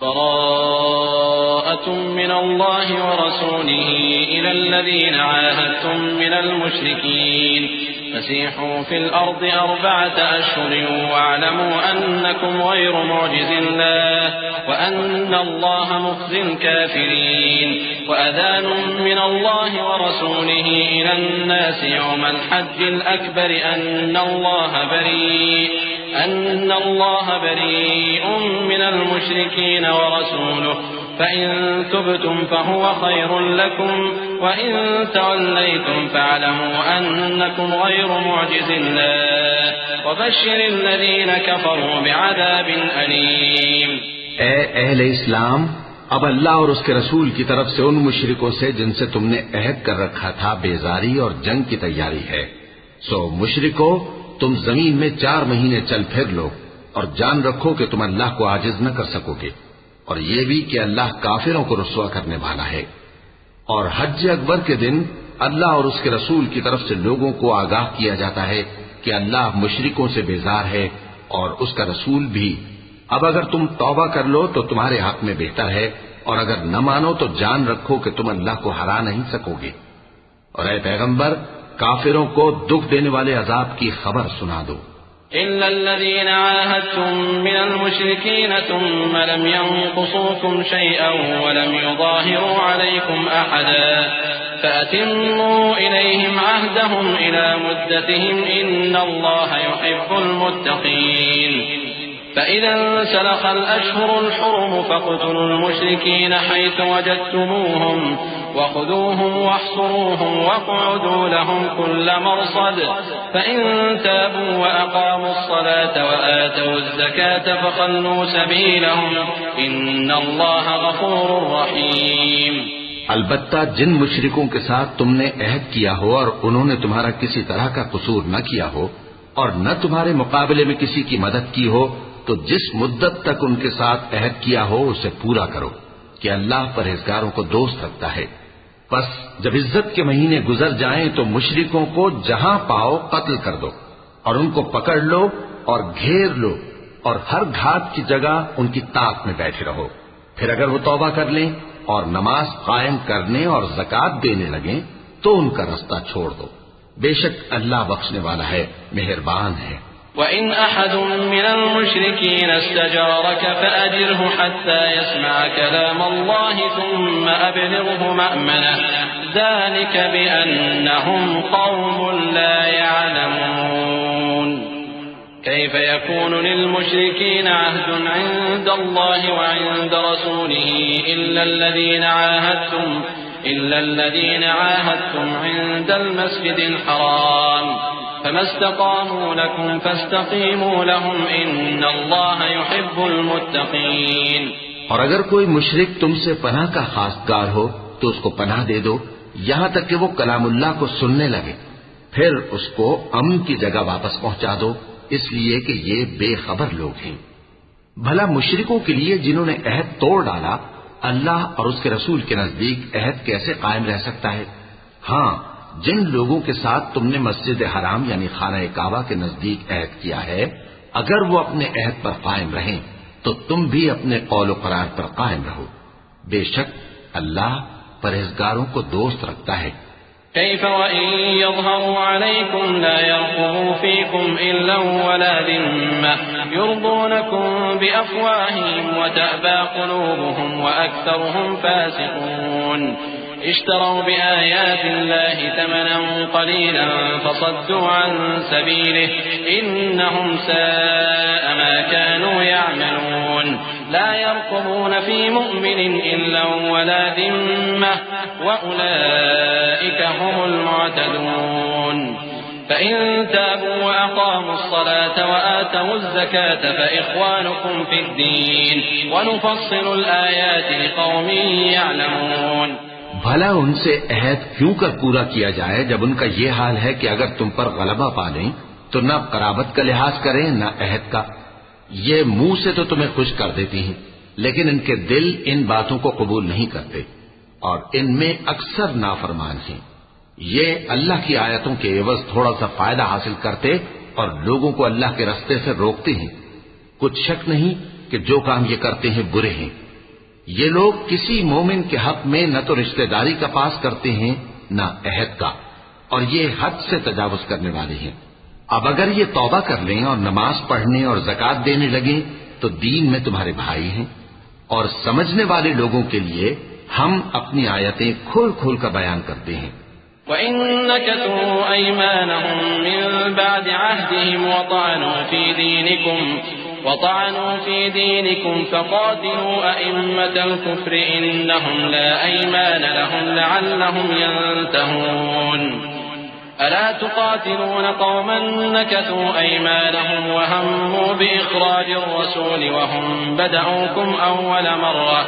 براءة من الله ورسوله إلى الذين عاهدتم من المشركين فسيحوا في الأرض 4 أشهر واعلموا أنكم غير معجز الله وأن الله مخزي الكافرين وأذان من الله ورسوله إلى الناس يوم الحج الأكبر أن الله بريء من المشركين ورسوله فإن تبتم فهو خير لكم وإن توليتم فاعلموا أنكم غير معجز الله وبشر الذين كفروا بعذاب أليم. اے اہل اسلام، اب اللہ اور اس کے رسول کی طرف سے ان مشرکوں سے جن سے تم نے عہد کر رکھا تھا بیزاری اور جنگ کی تیاری ہے. سو مشرکو، تم زمین میں 4 مہینے چل پھر لو اور جان رکھو کہ تم اللہ کو عاجز نہ کر سکو گے، اور یہ بھی کہ اللہ کافروں کو رسوا کرنے والا ہے. اور حج اکبر کے دن اللہ اور اس کے رسول کی طرف سے لوگوں کو آگاہ کیا جاتا ہے کہ اللہ مشرکوں سے بیزار ہے اور اس کا رسول بھی. اب اگر تم توبہ کر لو تو تمہارے حق میں بہتر ہے، اور اگر نہ مانو تو جان رکھو کہ تم اللہ کو ہرا نہیں سکو گے. اور اے پیغمبر، کافروں کو دکھ دینے والے عذاب کی خبر سنا دو. إلا الذين عاهدتم من المشركين ثم لم ينقصوكم شيئا ولم يظاهروا عليكم أحدا فأتموا إليهم عهدهم إلى مدتهم إن الله يحب المتقين. فإذا انسلخ الأشهر الحرم فاقتلوا المشركين حيث وجدتموهم وخذوهم واحصروهم واقعدوا لهم كل مرصد فإن تابوا وأقاموا الصلاة وآتوا الزكاة فخلوا سبيلهم إن الله غفور رحيم. البتہ جن مشرکوں کے ساتھ تم نے عہد کیا ہو اور انہوں نے تمہارا کسی طرح کا قصور نہ کیا ہو اور نہ تمہارے مقابلے میں کسی کی مدد کی ہو، تو جس مدت تک ان کے ساتھ عہد کیا ہو اسے پورا کرو کہ اللہ پرہیزگاروں کو دوست رکھتا ہے. بس جب عزت کے مہینے گزر جائیں تو مشرکوں کو جہاں پاؤ قتل کر دو اور ان کو پکڑ لو اور گھیر لو اور ہر گھاٹ کی جگہ ان کی طاق میں بیٹھے رہو. پھر اگر وہ توبہ کر لیں اور نماز قائم کرنے اور زکوٰۃ دینے لگیں تو ان کا رستہ چھوڑ دو. بے شک اللہ بخشنے والا ہے، مہربان ہے. وَإِنْ أَحَدٌ مِّنَ الْمُشْرِكِينَ اسْتَجَارَكَ فَأَجِرْهُ حَتَّى يَسْمَعَ كَلَامَ اللَّهِ ثُمَّ أَبْلِغْهُ مَأْمَنَهُ ذَلِكَ بِأَنَّهُمْ قَوْمٌ لَّا يَعْلَمُونَ. كيف يكون للمشركين عهد عند الله وعند رسوله إلا الذين عاهدتم عند المسجد الحرام فما استقاموا لكم فاستقيموا لهم إن الله يحب المتقين. اور اگر کوئی مشرک تم سے پناہ کا خواستگار ہو تو اس کو پناہ دے دو یہاں تک کہ وہ کلام اللہ کو سننے لگے، پھر اس کو امن کی جگہ واپس پہنچا دو، اس لیے کہ یہ بے خبر لوگ ہیں. بھلا مشرکوں کے لیے جنہوں نے عہد توڑ ڈالا اللہ اور اس کے رسول کے نزدیک عہد کیسے قائم رہ سکتا ہے؟ ہاں، جن لوگوں کے ساتھ تم نے مسجد حرام یعنی خانہ کعبہ کے نزدیک عہد کیا ہے، اگر وہ اپنے عہد پر قائم رہیں تو تم بھی اپنے قول و قرار پر قائم رہو. بے شک اللہ پرہیزگاروں کو دوست رکھتا ہے. كيف وإن يظهروا عليكم لا يرقبوا فيكم إلا ولا ذمة يرضونكم بأفواههم وتأبى قلوبهم وأكثرهم فاسقون. اشتروا بآيات الله ثمنا قليلا فصدوا عن سبيله إنهم ساء ما كانوا يعملون. لا يرقبون في مؤمن إلا ولا ذمة وأولئك هم المعتدون. فإن تابوا وأقاموا الصلاة وآتوا الزكاة فإخوانكم في الدين ونفصل الآيات لقوم يعلمون. بھلا ان سے عہد کیوں کر پورا کیا جائے جب ان کا یہ حال ہے کہ اگر تم پر غلبہ پا لیں تو نہ قرابت کا لحاظ کریں نہ عہد کا. یہ منہ سے تو تمہیں خوش کر دیتی ہیں لیکن ان کے دل ان باتوں کو قبول نہیں کرتے اور ان میں اکثر نافرمان ہیں. یہ اللہ کی آیتوں کے عوض تھوڑا سا فائدہ حاصل کرتے اور لوگوں کو اللہ کے رستے سے روکتے ہیں. کچھ شک نہیں کہ جو کام یہ کرتے ہیں برے ہیں یہ لوگ کسی مومن کے حق میں نہ تو رشتہ داری کا پاس کرتے ہیں نہ عہد کا، اور یہ حد سے تجاوز کرنے والے ہیں۔ اب اگر یہ توبہ کر لیں اور نماز پڑھنے اور زکات دینے لگیں تو دین میں تمہارے بھائی ہیں، اور سمجھنے والے لوگوں کے لیے ہم اپنی آیتیں کھول کھول کر بیان کرتے ہیں۔ وَإِن نَكَثُوا أَيْمَانَهُم مِّن بَعْدِ عَهْدِهِمْ وطعنوا في دينكم فقاتلوا أئمة الكفر إنهم لا أيمان لهم لعلهم ينتهون ألا تقاتلون قوما نكثوا أيمانهم وهموا بإخراج الرسول وهم بدأوكم أول مرة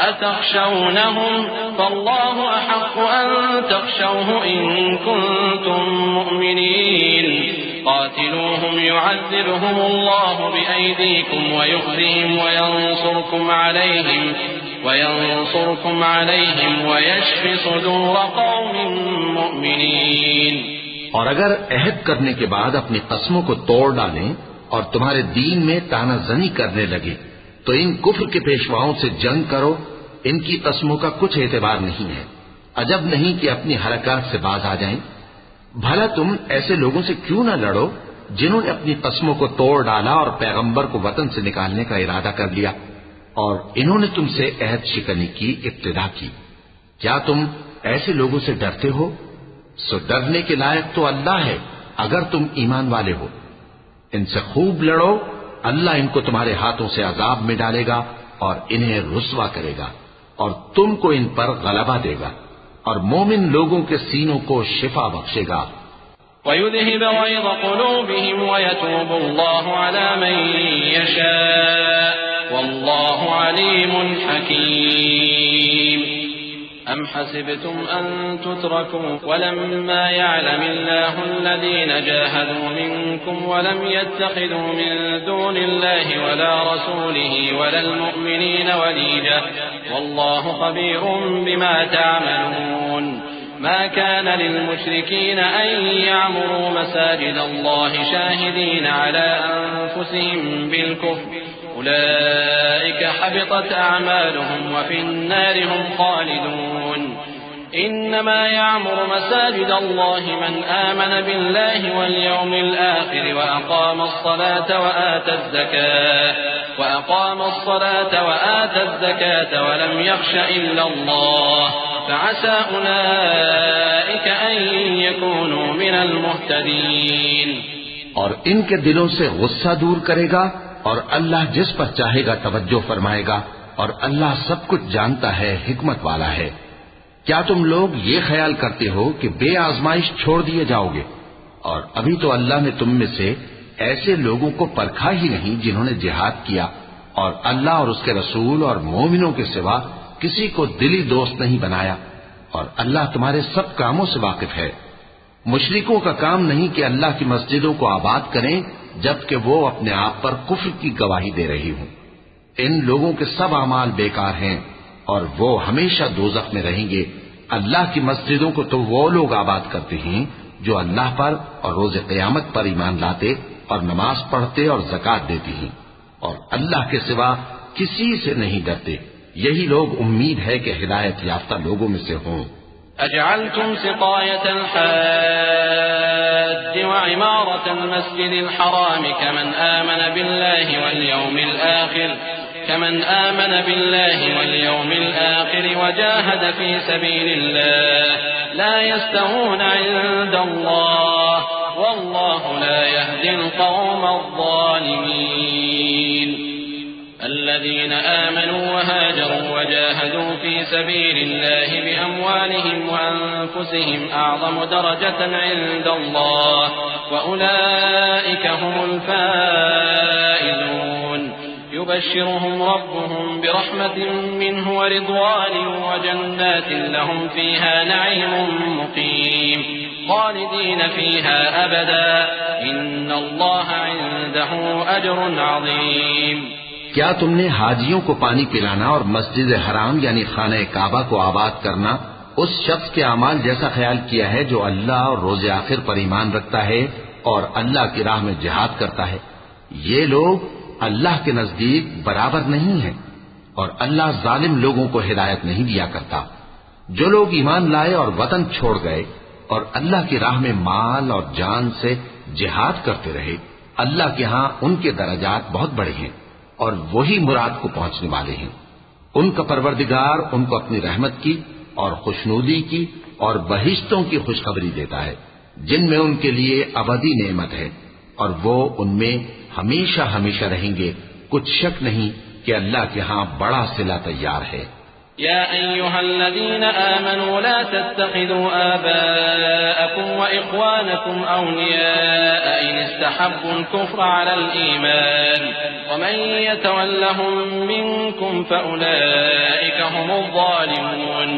أتخشونهم فالله أحق أن تخشوه إن كنتم مؤمنين قاتلوهم يعذبهم الله بأيديكم ويخزهم وينصركم عليهم ويشفي صدور قوم مؤمنين۔ اور اگر عہد کرنے کے بعد اپنی قسموں کو توڑ ڈالیں اور تمہارے دین میں تانا زنی کرنے لگے تو ان کفر کے پیشواؤں سے جنگ کرو، ان کی قسموں کا کچھ اعتبار نہیں ہے، عجب نہیں کہ اپنی حرکات سے باز آ جائیں۔ بھلا تم ایسے لوگوں سے کیوں نہ لڑو جنہوں نے اپنی قسموں کو توڑ ڈالا اور پیغمبر کو وطن سے نکالنے کا ارادہ کر لیا، اور انہوں نے تم سے عہد شکنی کی ابتدا کی۔ کیا تم ایسے لوگوں سے ڈرتے ہو؟ سو ڈرنے کے لائق تو اللہ ہے اگر تم ایمان والے ہو۔ ان سے خوب لڑو، اللہ ان کو تمہارے ہاتھوں سے عذاب میں ڈالے گا اور انہیں رسوا کرے گا، اور تم کو ان پر غلبہ دے گا، اور مومن لوگوں کے سینوں کو شفا بخشے گا۔ وَيُذْهِبَ غَيْظَ قُلُوبِهِمْ وَيَتُوبُ اللَّهُ عَلَى مَن يَشَاءُ وَاللَّهُ عَلِيمٌ حَكِيمٌ۔ أَمْ حَسِبْتُمْ أَن تُتْرَكُوا وَلَمَّا يَعْلَمِ اللَّهُ الَّذِينَ جَاهَدُوا مِنكُمْ وَلَمْ يَتَّخِذُوا مِن دُونِ اللَّهِ وَلَا رَسُولِهِ وَلَا الْمُؤْمِنِينَ وَلِيجَةً وَاللَّهُ خَبِيرٌ بِمَا تَعْمَلُونَ۔ ما كان للمشركين أن يعمروا مساجد الله شاهدين على أنفسهم بالكفر أولئك حبطت أعمالهم وفي النار هم خالدون۔ إنما يعمر مساجد الله من آمن بالله واليوم الآخر وأقام الصلاة وآتى الزكاة ولم يخش إلا الله فعسى أولئك أن يكونوا من المهتدين۔ اور ان کے دلوں سے غصہ دور کرے گا، اور اللہ جس پر چاہے گا توجہ فرمائے گا، اور اللہ سب کچھ جانتا ہے، حکمت والا ہے۔ کیا تم لوگ یہ خیال کرتے ہو کہ بے آزمائش چھوڑ دیے جاؤ گے؟ اور ابھی تو اللہ نے تم میں سے ایسے لوگوں کو پرکھا ہی نہیں جنہوں نے جہاد کیا، اور اللہ اور اس کے رسول اور مومنوں کے سوا کسی کو دلی دوست نہیں بنایا، اور اللہ تمہارے سب کاموں سے واقف ہے۔ مشرکوں کا کام نہیں کہ اللہ کی مسجدوں کو آباد کریں جبکہ وہ اپنے آپ پر کفر کی گواہی دے رہی ہوں۔ ان لوگوں کے سب اعمال بیکار ہیں اور وہ ہمیشہ دوزخ میں رہیں گے۔ اللہ کی مسجدوں کو تو وہ لوگ آباد کرتے ہیں جو اللہ پر اور روز قیامت پر ایمان لاتے اور نماز پڑھتے اور زکات دیتے ہیں، اور اللہ کے سوا کسی سے نہیں ڈرتے۔ یہی لوگ امید ہے کہ ہدایت یافتہ لوگوں میں سے ہوں۔ أجعلتم سقاية الحاج وعمارة المسجد الحرام كمن آمن بالله واليوم الآخر وجاهد في سبيل الله لا يستوون عند الله والله لا يهدي القوم الظالمين۔ الذين آمنوا وهاجروا وجاهدوا في سبيل الله بأموالهم وأنفسهم أعظم درجة عند الله وأولئك هم الفائزون۔ يبشرهم ربهم برحمة منه ورضوان وجنات لهم فيها نعيم مقيم خالدين فيها أبدا إن الله عنده أجر عظيم۔ کیا تم نے حاجیوں کو پانی پلانا اور مسجد حرام یعنی خانہ کعبہ کو آباد کرنا اس شخص کے اعمال جیسا خیال کیا ہے جو اللہ اور روز آخر پر ایمان رکھتا ہے اور اللہ کی راہ میں جہاد کرتا ہے؟ یہ لوگ اللہ کے نزدیک برابر نہیں ہیں۔ اور اللہ ظالم لوگوں کو ہدایت نہیں دیا کرتا۔ جو لوگ ایمان لائے اور وطن چھوڑ گئے اور اللہ کی راہ میں مال اور جان سے جہاد کرتے رہے، اللہ کے ہاں ان کے درجات بہت بڑے ہیں اور وہی مراد کو پہنچنے والے ہیں۔ ان کا پروردگار ان کو اپنی رحمت کی اور خوشنودی کی اور بہشتوں کی خوشخبری دیتا ہے جن میں ان کے لیے ابدی نعمت ہے، اور وہ ان میں ہمیشہ ہمیشہ رہیں گے۔ کچھ شک نہیں کہ اللہ کے ہاں بڑا صلہ تیار ہے۔ يا أيها الذين آمنوا لا تتخذوا آباءكم وإخوانكم أولياء إن استحبوا الكفر على الإيمان ومن يتولهم منكم فأولئك هم الظالمون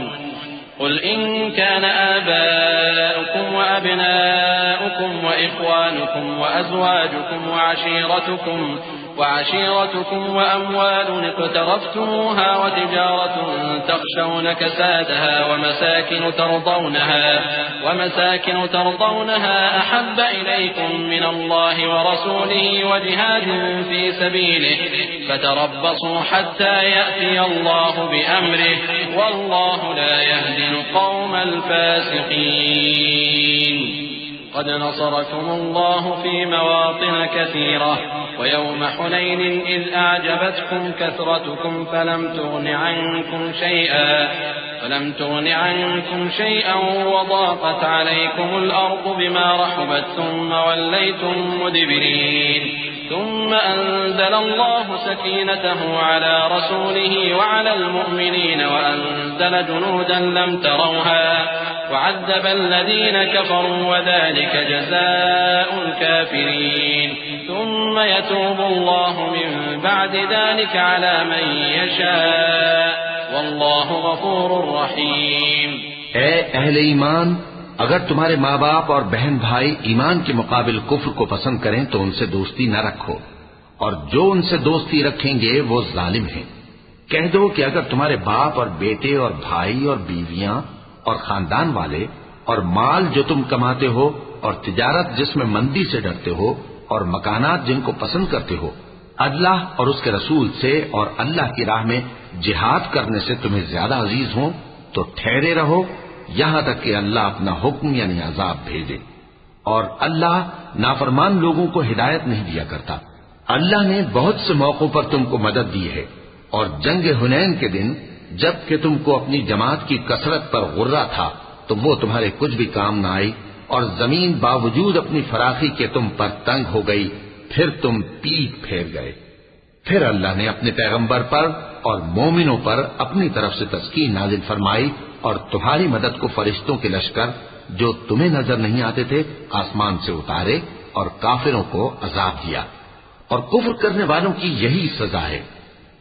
قل إن كان آباؤكم وأبناؤكم وإخوانكم وأزواجكم وعشيرتكم وأموال اقترفتموها وتجارة تخشون كسادها ومساكن ترضونها أحب إليكم من الله ورسوله وجهاد في سبيله فتربصوا حتى يأتي الله بأمره والله لا يهدي القوم الفاسقين قد نصركم الله في مواطن كثيرة ويوم حنين إذ أعجبتكم كثرتكم فلم تغن عنكم شيئا وضاقت عليكم الأرض بما رحبت ثم وليتم مدبرين ثم أنزل الله سكينته على رسوله وعلى المؤمنين وأنزل جنودا لم تروها وعذب الذين كفروا وذلك جزاء الكافرين ثم يتوب الله من بعد ذلك على من يشاء والله غفور رحيم۔ اے اہل ایمان، اگر تمہارے ماں باپ اور بہن بھائی ایمان کے مقابل کفر کو پسند کریں تو ان سے دوستی نہ رکھو، اور جو ان سے دوستی رکھیں گے وہ ظالم ہیں۔ کہہ دو کہ اگر تمہارے باپ اور بیٹے اور بھائی اور بیویاں اور خاندان والے اور مال جو تم کماتے ہو اور تجارت جس میں مندی سے ڈرتے ہو اور مکانات جن کو پسند کرتے ہو اللہ اور اس کے رسول سے اور اللہ کی راہ میں جہاد کرنے سے تمہیں زیادہ عزیز ہوں تو ٹھہرے رہو یہاں تک کہ اللہ اپنا حکم یعنی عذاب بھیجے، اور اللہ نافرمان لوگوں کو ہدایت نہیں دیا کرتا۔ اللہ نے بہت سے موقعوں پر تم کو مدد دی ہے، اور جنگ حنین کے دن جب کہ تم کو اپنی جماعت کی کثرت پر غرہ تھا تو وہ تمہارے کچھ بھی کام نہ آئی، اور زمین باوجود اپنی فراخی کے تم پر تنگ ہو گئی، پھر تم پیٹ پھیر گئے۔ پھر اللہ نے اپنے پیغمبر پر اور مومنوں پر اپنی طرف سے تسکین نازل فرمائی اور تمہاری مدد کو فرشتوں کے لشکر جو تمہیں نظر نہیں آتے تھے آسمان سے اتارے اور کافروں کو عذاب دیا، اور کفر کرنے والوں کی یہی سزا ہے۔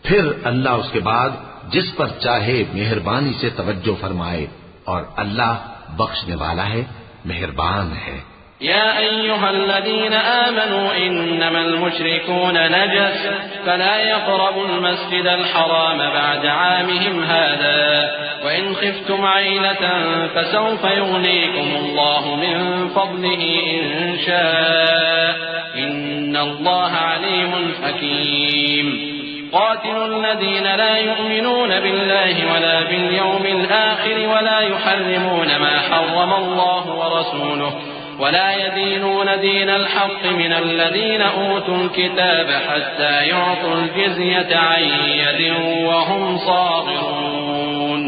پھر اللہ اس کے بعد جس پر چاہے مہربانی سے توجہ فرمائے، اور اللہ بخشنے والا ہے، مہربان ہے۔ يا أيها الذين آمنوا إنما المشركون نجس فلا يقربوا المسجد الحرام بعد عامهم هذا وإن خفتم عيلة فسوف يغنيكم الله من فضله إن شاء إن الله عليم حكيم قاتلوا الذين لا يؤمنون بالله ولا باليوم الآخر ولا يحرمون ما حرم الله ورسوله ولا يدينون دين الحق من الذين أوتوا الكتاب حتى يعطوا الجزية عن يد وهم صاغرون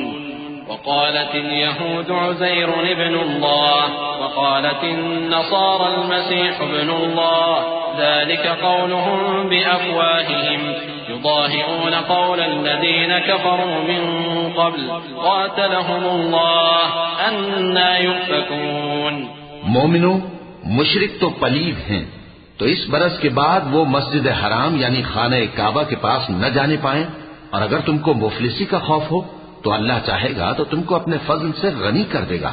وقالت اليهود عزير ابن الله وقالت النصارى المسيح ابن الله ذلك قولهم بأفواههم يضاهئون قول الذين كفروا من قبل قاتلهم الله أنى يؤفكون۔ مومنو، مشرک تو پلید ہیں، تو اس برس کے بعد وہ مسجد حرام یعنی خانہ کعبہ کے پاس نہ جانے پائیں، اور اگر تم کو مفلسی کا خوف ہو تو اللہ چاہے گا تو تم کو اپنے فضل سے غنی کر دے گا۔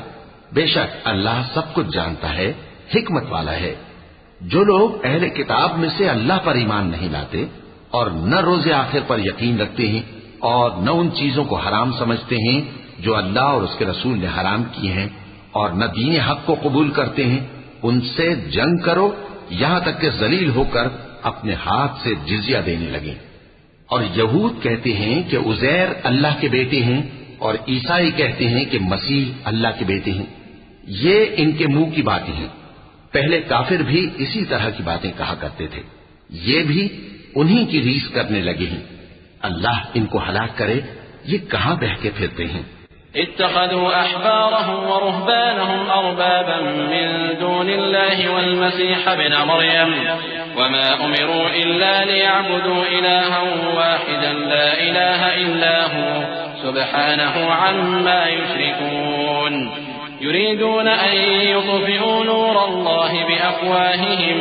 بے شک اللہ سب کچھ جانتا ہے، حکمت والا ہے۔ جو لوگ اہل کتاب میں سے اللہ پر ایمان نہیں لاتے اور نہ روز آخر پر یقین رکھتے ہیں اور نہ ان چیزوں کو حرام سمجھتے ہیں جو اللہ اور اس کے رسول نے حرام کی ہیں اور نہ دین حق کو قبول کرتے ہیں، ان سے جنگ کرو یہاں تک کہ ذلیل ہو کر اپنے ہاتھ سے جزیہ دینے لگیں۔ اور یہود کہتے ہیں کہ عزیر اللہ کے بیٹے ہیں اور عیسائی کہتے ہیں کہ مسیح اللہ کے بیٹے ہیں۔ یہ ان کے منہ کی باتیں ہیں۔ پہلے کافر بھی اسی طرح کی باتیں کہا کرتے تھے، یہ بھی انہی کی ریس کرنے لگے ہیں۔ اللہ ان کو ہلاک کرے، یہ کہاں بہہ کے پھرتے ہیں۔ اتخذوا أحبارهم ورهبانهم أربابا من دون الله والمسيح ابن مريم وما أمروا إلا ليعبدوا إلها واحدا لا إله إلا هو سبحانه عما يشركون يريدون أن يطفئوا نور الله بأفواههم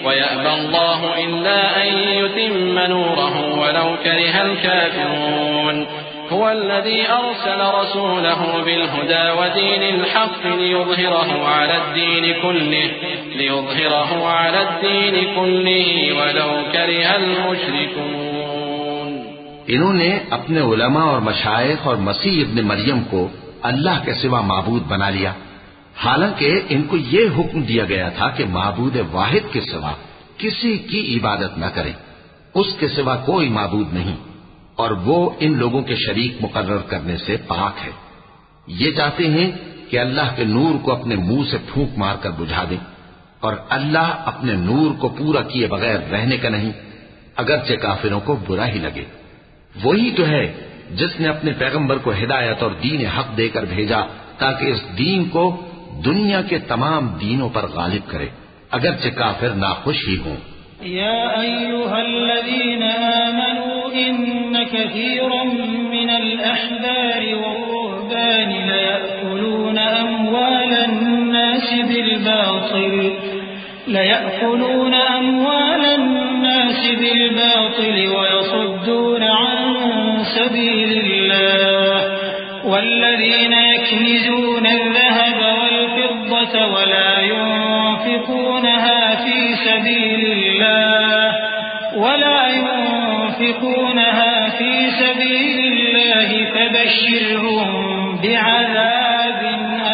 ويأبى الله إلا أن يتم نوره ولو كره الكافرون هو الذي أرسل رسوله بالهدى ودين الحق ليظهره على الدين كله ولو كره المشركون۔ انہوں نے اپنے علماء اور مشائخ اور مسیح ابن مریم کو اللہ کے سوا معبود بنا لیا، حالانکہ ان کو یہ حکم دیا گیا تھا کہ معبود واحد کے سوا کسی کی عبادت نہ کریں، اس کے سوا کوئی معبود نہیں، اور وہ ان لوگوں کے شریک مقرر کرنے سے پاک ہے۔ یہ چاہتے ہیں کہ اللہ کے نور کو اپنے منہ سے پھونک مار کر بجھا دیں، اور اللہ اپنے نور کو پورا کیے بغیر رہنے کا نہیں، اگرچہ کافروں کو برا ہی لگے۔ وہی تو ہے جس نے اپنے پیغمبر کو ہدایت اور دین حق دے کر بھیجا تاکہ اس دین کو دنیا کے تمام دینوں پر غالب کرے، اگرچہ کافر ناخوش ہی ہوں۔ يا أيها الذين آمنوا إن كثيرا من الأحبار والرهبان ليأكلون أموال الناس بالباطل ويصدون عن سبيل الله والذين يكنزون الذهب والفضة ولا ينفقونها في سبيل الله فبشرهم بعذاب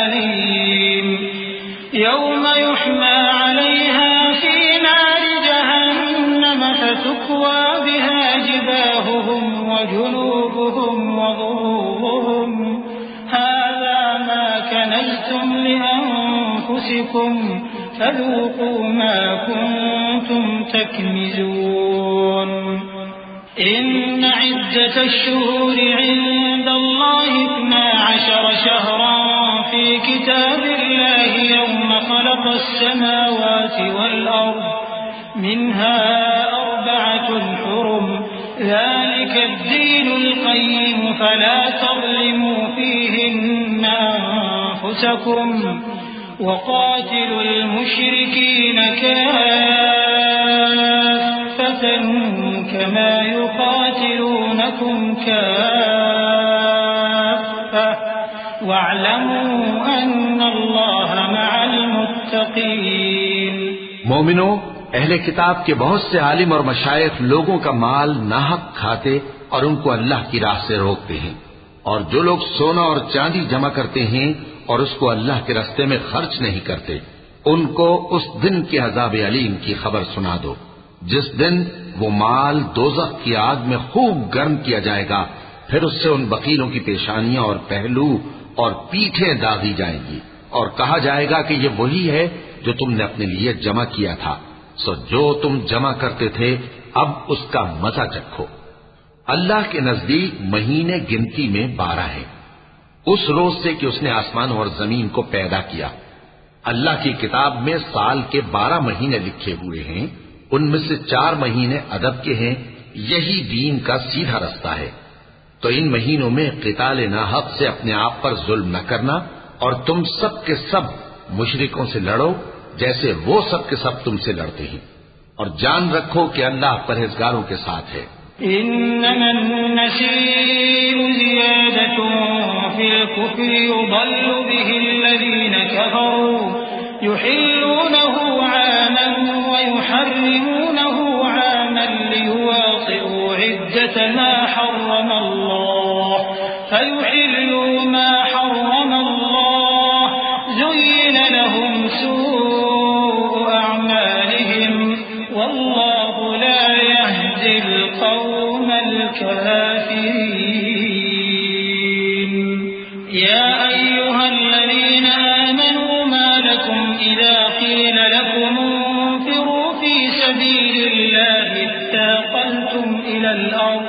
أليم يوم يحمى عليها في نار جهنم فتكوى بها جباههم وجنوبهم وظهورهم هذا ما كنزتم لأنفسكم فذوقوا ما كنتم تكنزون إن عدة الشهور عند الله 12 شهرا في كتاب الله يوم خلق السماوات والأرض منها 4 حرم ذلك الدين القيم فلا تظلموا فيهن أنفسكم وقاتلوا المشركين كافة كما يقاتلونكم كافة واعلموا أن الله مع المتقين۔ مومنو، اہل کتاب کے بہت سے عالم اور مشائخ لوگوں کا مال ناحق کھاتے اور ان کو اللہ کی راہ سے روکتے ہیں، اور جو لوگ سونا اور چاندی جمع کرتے ہیں اور اس کو اللہ کے راستے میں خرچ نہیں کرتے، ان کو اس دن کے عذاب علیم کی خبر سنا دو، جس دن وہ مال دوزخ کی آگ میں خوب گرم کیا جائے گا، پھر اس سے ان بخیلوں کی پیشانیاں اور پہلو اور پیٹھیں داغی جائیں گی، اور کہا جائے گا کہ یہ وہی ہے جو تم نے اپنے لیے جمع کیا تھا، سو جو تم جمع کرتے تھے اب اس کا مزہ چکھو۔ اللہ کے نزدیک مہینے گنتی میں 12 ہیں، اس روز سے کہ اس نے آسمان اور زمین کو پیدا کیا۔ اللہ کی کتاب میں سال کے 12 مہینے لکھے ہوئے ہیں، ان میں سے 4 مہینے ادب کے ہیں، یہی دین کا سیدھا رستہ ہے۔ تو ان مہینوں میں قتال ناحق سے اپنے آپ پر ظلم نہ کرنا، اور تم سب کے سب مشرکوں سے لڑو جیسے وہ سب کے سب تم سے لڑتے ہیں، اور جان رکھو کہ اللہ پرہیزگاروں کے ساتھ ہے۔ إنما النسيء زيادة في الكفر يضل به الذين كفروا يحلونه عاما ويحرمونه عاما ليواطئوا عدة ما حرم الله فيحلوا ما حرم الله زين لهم سوء أعمالهم والله لا يهدي القوم الكافرين يا أيها الذين آمنوا ما لكم إذا قيل لكم انفروا في سبيل الله اثاقلتم إلى الأرض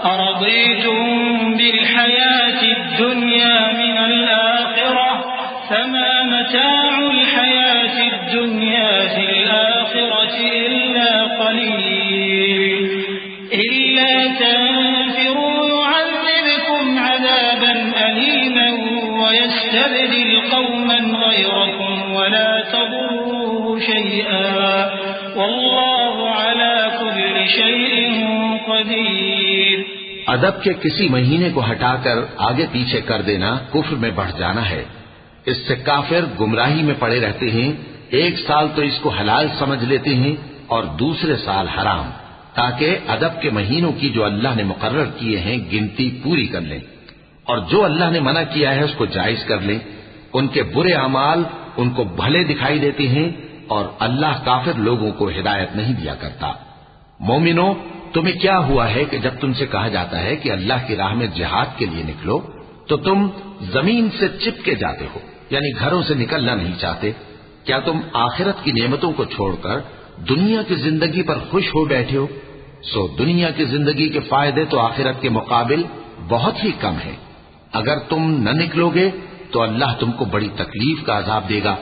أرضيتم بالحياة الدنيا من الآخرة فما متاع الحياة الدنيا في الآخرة إلا قليل إلا تنفروا يعذبكم عذابا أليما ويستبدل قوما غيركم ولا تضروه شيئا والله على كل شيء قدير. ادب کے کسی مہینے کو ہٹا کر آگے پیچھے کر دینا کفر میں بڑھ جانا ہے. اس سے کافر گمراہی میں پڑے رہتے ہیں. ایک سال تو اس کو حلال سمجھ لیتے ہیں اور دوسرے سال حرام، تاکہ ادب کے مہینوں کی جو اللہ نے مقرر کیے ہیں گنتی پوری کر لیں، اور جو اللہ نے منع کیا ہے اس کو جائز کر لیں. ان کے برے اعمال ان کو بھلے دکھائی دیتے ہیں اور اللہ کافر لوگوں کو ہدایت نہیں دیا کرتا. مومنوں، تمہیں کیا ہوا ہے کہ جب تم سے کہا جاتا ہے کہ اللہ کی راہ میں جہاد کے لیے نکلو تو تم زمین سے چپکے جاتے ہو، یعنی گھروں سے نکلنا نہیں چاہتے؟ کیا تم آخرت کی نعمتوں کو چھوڑ کر دنیا کی زندگی پر خوش ہو بیٹھے ہو؟ سو دنیا کی زندگی کے فائدے تو آخرت کے مقابل بہت ہی کم ہیں. اگر تم نہ نکلو گے تو اللہ تم کو بڑی تکلیف کا عذاب دے گا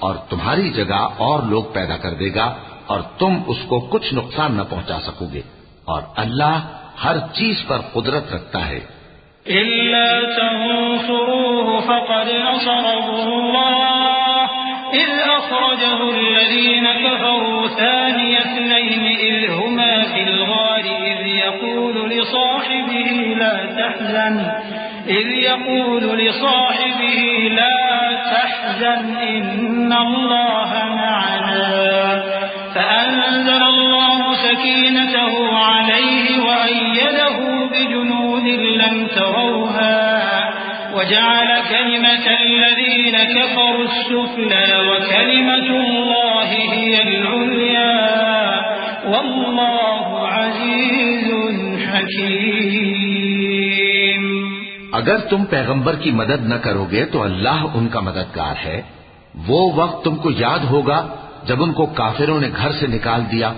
اور تمہاری جگہ اور لوگ پیدا کر دے گا اور تم اس کو کچھ نقصان نہ پہنچا سکو گے، اور اللہ ہر چیز پر قدرت رکھتا ہے. إلا تنصروه فقد نصره الله إذ أخرجه الذين كفروا ثاني اثنين إذ هما في الغار إذ يقول لصاحبه لا تحزن إن الله معنا فأنزل الله سكينته عليه وأيده بجنود لم تروها وجعل كلمة الذين كفروا السفلى وكلمة الله هي العليا والله عزيز حكيم. اگر تم پیغمبر کی مدد نہ کرو گے تو اللہ ان کا مددگار ہے. وہ وقت تم کو یاد ہوگا جب ان کو کافروں نے گھر سے نکال دیا.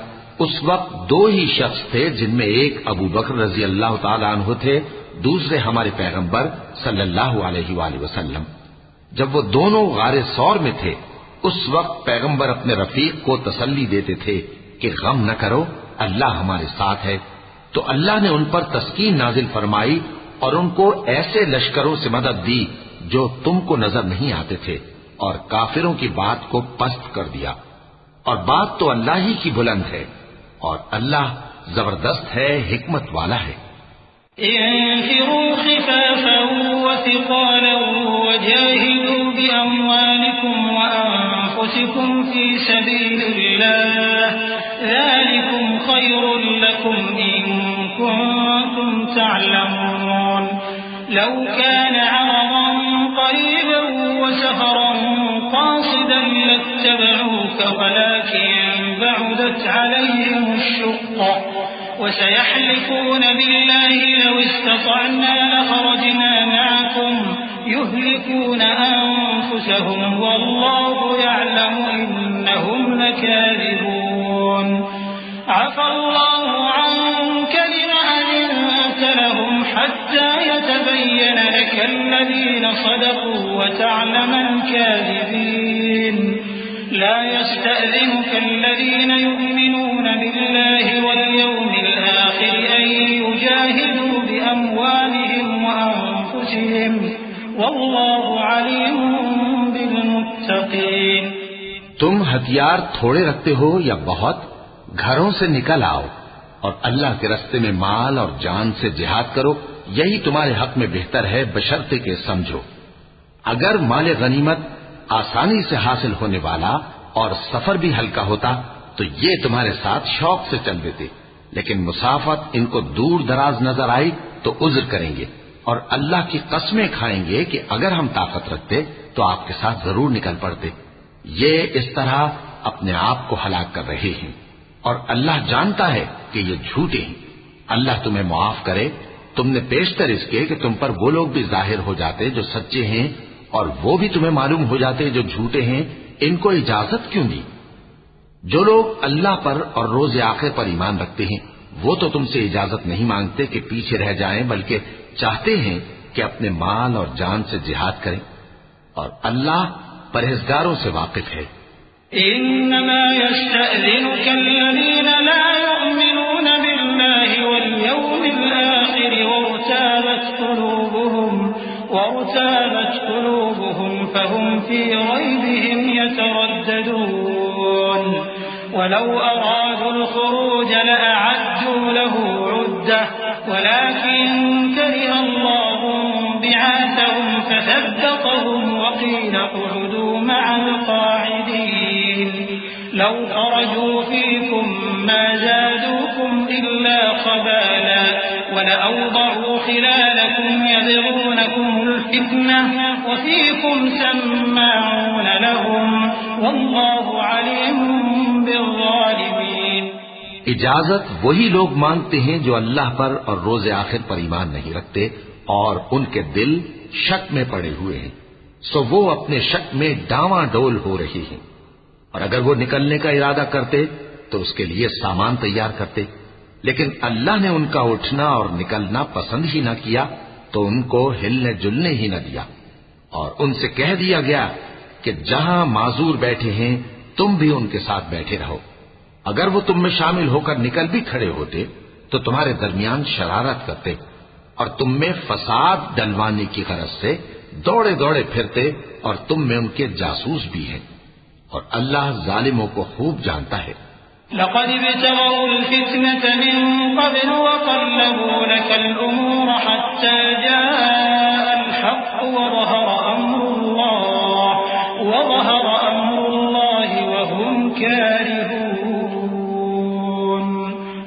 اس وقت دو ہی شخص تھے، جن میں ایک ابو بکر رضی اللہ تعالی عنہ تھے، دوسرے ہمارے پیغمبر صلی اللہ علیہ وآلہ وسلم. جب وہ دونوں غار ثور میں تھے اس وقت پیغمبر اپنے رفیق کو تسلی دیتے تھے کہ غم نہ کرو، اللہ ہمارے ساتھ ہے. تو اللہ نے ان پر تسکین نازل فرمائی اور ان کو ایسے لشکروں سے مدد دی جو تم کو نظر نہیں آتے تھے، اور کافروں کی بات کو پست کر دیا. اور بات تو اللہ ہی کی بلند ہے، اور اللہ زبردست ہے، حکمت والا ہے. انفروا خفافا وثقالا وجاهدوا بأموالكم وأنفسكم في سبيل الله ذلكم خير لكم إن كنتم تعلمون. لو كان عرضا قريبا وسفرا قاصدا لاتبعوك ولكن بعدت عليهم الشقة وسيحلفون بالله لو استطعنا لخرجنا معكم يهلكون أنفسهم والله يعلم إنهم لكاذبون. عفى الله عنك لما أذنت لهم حتى يتبين لك الذين صدقوا وتعلم الكاذبين. لا يستأذنك الذين يؤمنون بالله واليوم الآخر أن يجاهدوا بأموالهم وأنفسهم والله عليم بالمتقين. تم ہتھیار تھوڑے رکھتے ہو یا بہت، گھروں سے نکل آؤ اور اللہ کے راستے میں مال اور جان سے جہاد کرو، یہی تمہارے حق میں بہتر ہے بشرطے کہ سمجھو. اگر مال غنیمت آسانی سے حاصل ہونے والا اور سفر بھی ہلکا ہوتا تو یہ تمہارے ساتھ شوق سے چل دیتے، لیکن مسافت ان کو دور دراز نظر آئی تو عذر کریں گے اور اللہ کی قسمیں کھائیں گے کہ اگر ہم طاقت رکھتے تو آپ کے ساتھ ضرور نکل پڑتے. یہ اس طرح اپنے آپ کو ہلاک کر رہے ہیں اور اللہ جانتا ہے کہ یہ جھوٹے ہیں. اللہ تمہیں معاف کرے، تم نے پیشتر اس کے کہ تم پر وہ لوگ بھی ظاہر ہو جاتے جو سچے ہیں اور وہ بھی تمہیں معلوم ہو جاتے جو جھوٹے ہیں، ان کو اجازت کیوں دی؟ جو لوگ اللہ پر اور روز آخر پر ایمان رکھتے ہیں وہ تو تم سے اجازت نہیں مانگتے کہ پیچھے رہ جائیں، بلکہ چاہتے ہیں کہ اپنے مال اور جان سے جہاد کریں، اور اللہ پرہیزگاروں سے واقف ہے۔ انما يستأذنك الذين لا يؤمنون بالله واليوم الآخر وارتابت قلوبهم فهم في ريبهم يترددون ولو أرادوا الخروج لأعدوا له عدة ولكن كره الله بعاثهم فثبطهم وقيل اقعدوا مع القاعدين لو خرجوا فيكم ما زادوكم إلا خبالا ولأوضعوا خلالكم يبغونكم الفتنة وفيكم سماعون لهم والله عليم بالظالمين۔ اجازت وہی لوگ مانگتے ہیں جو اللہ پر اور روز آخر پر ایمان نہیں رکھتے اور ان کے دل شک میں پڑے ہوئے ہیں، سو وہ اپنے شک میں ڈاواں ڈول ہو رہے ہیں، اور اگر وہ نکلنے کا ارادہ کرتے تو اس کے لیے سامان تیار کرتے، لیکن اللہ نے ان کا اٹھنا اور نکلنا پسند ہی نہ کیا تو ان کو ہلنے جلنے ہی نہ دیا، اور ان سے کہہ دیا گیا کہ جہاں معذور بیٹھے ہیں تم بھی ان کے ساتھ بیٹھے رہو، اگر وہ تم میں شامل ہو کر نکل بھی کھڑے ہوتے تو تمہارے درمیان شرارت کرتے اور تم میں فساد ڈلوانے کی غرض سے دوڑے دوڑے پھرتے، اور تم میں ان کے جاسوس بھی ہیں، اور اللہ ظالموں کو خوب جانتا ہے۔ لقد ابتغوا الفتنة من قبل وقلبوا لك الأمور حتى جاء الحق وظهر أمر الله وهم كارهون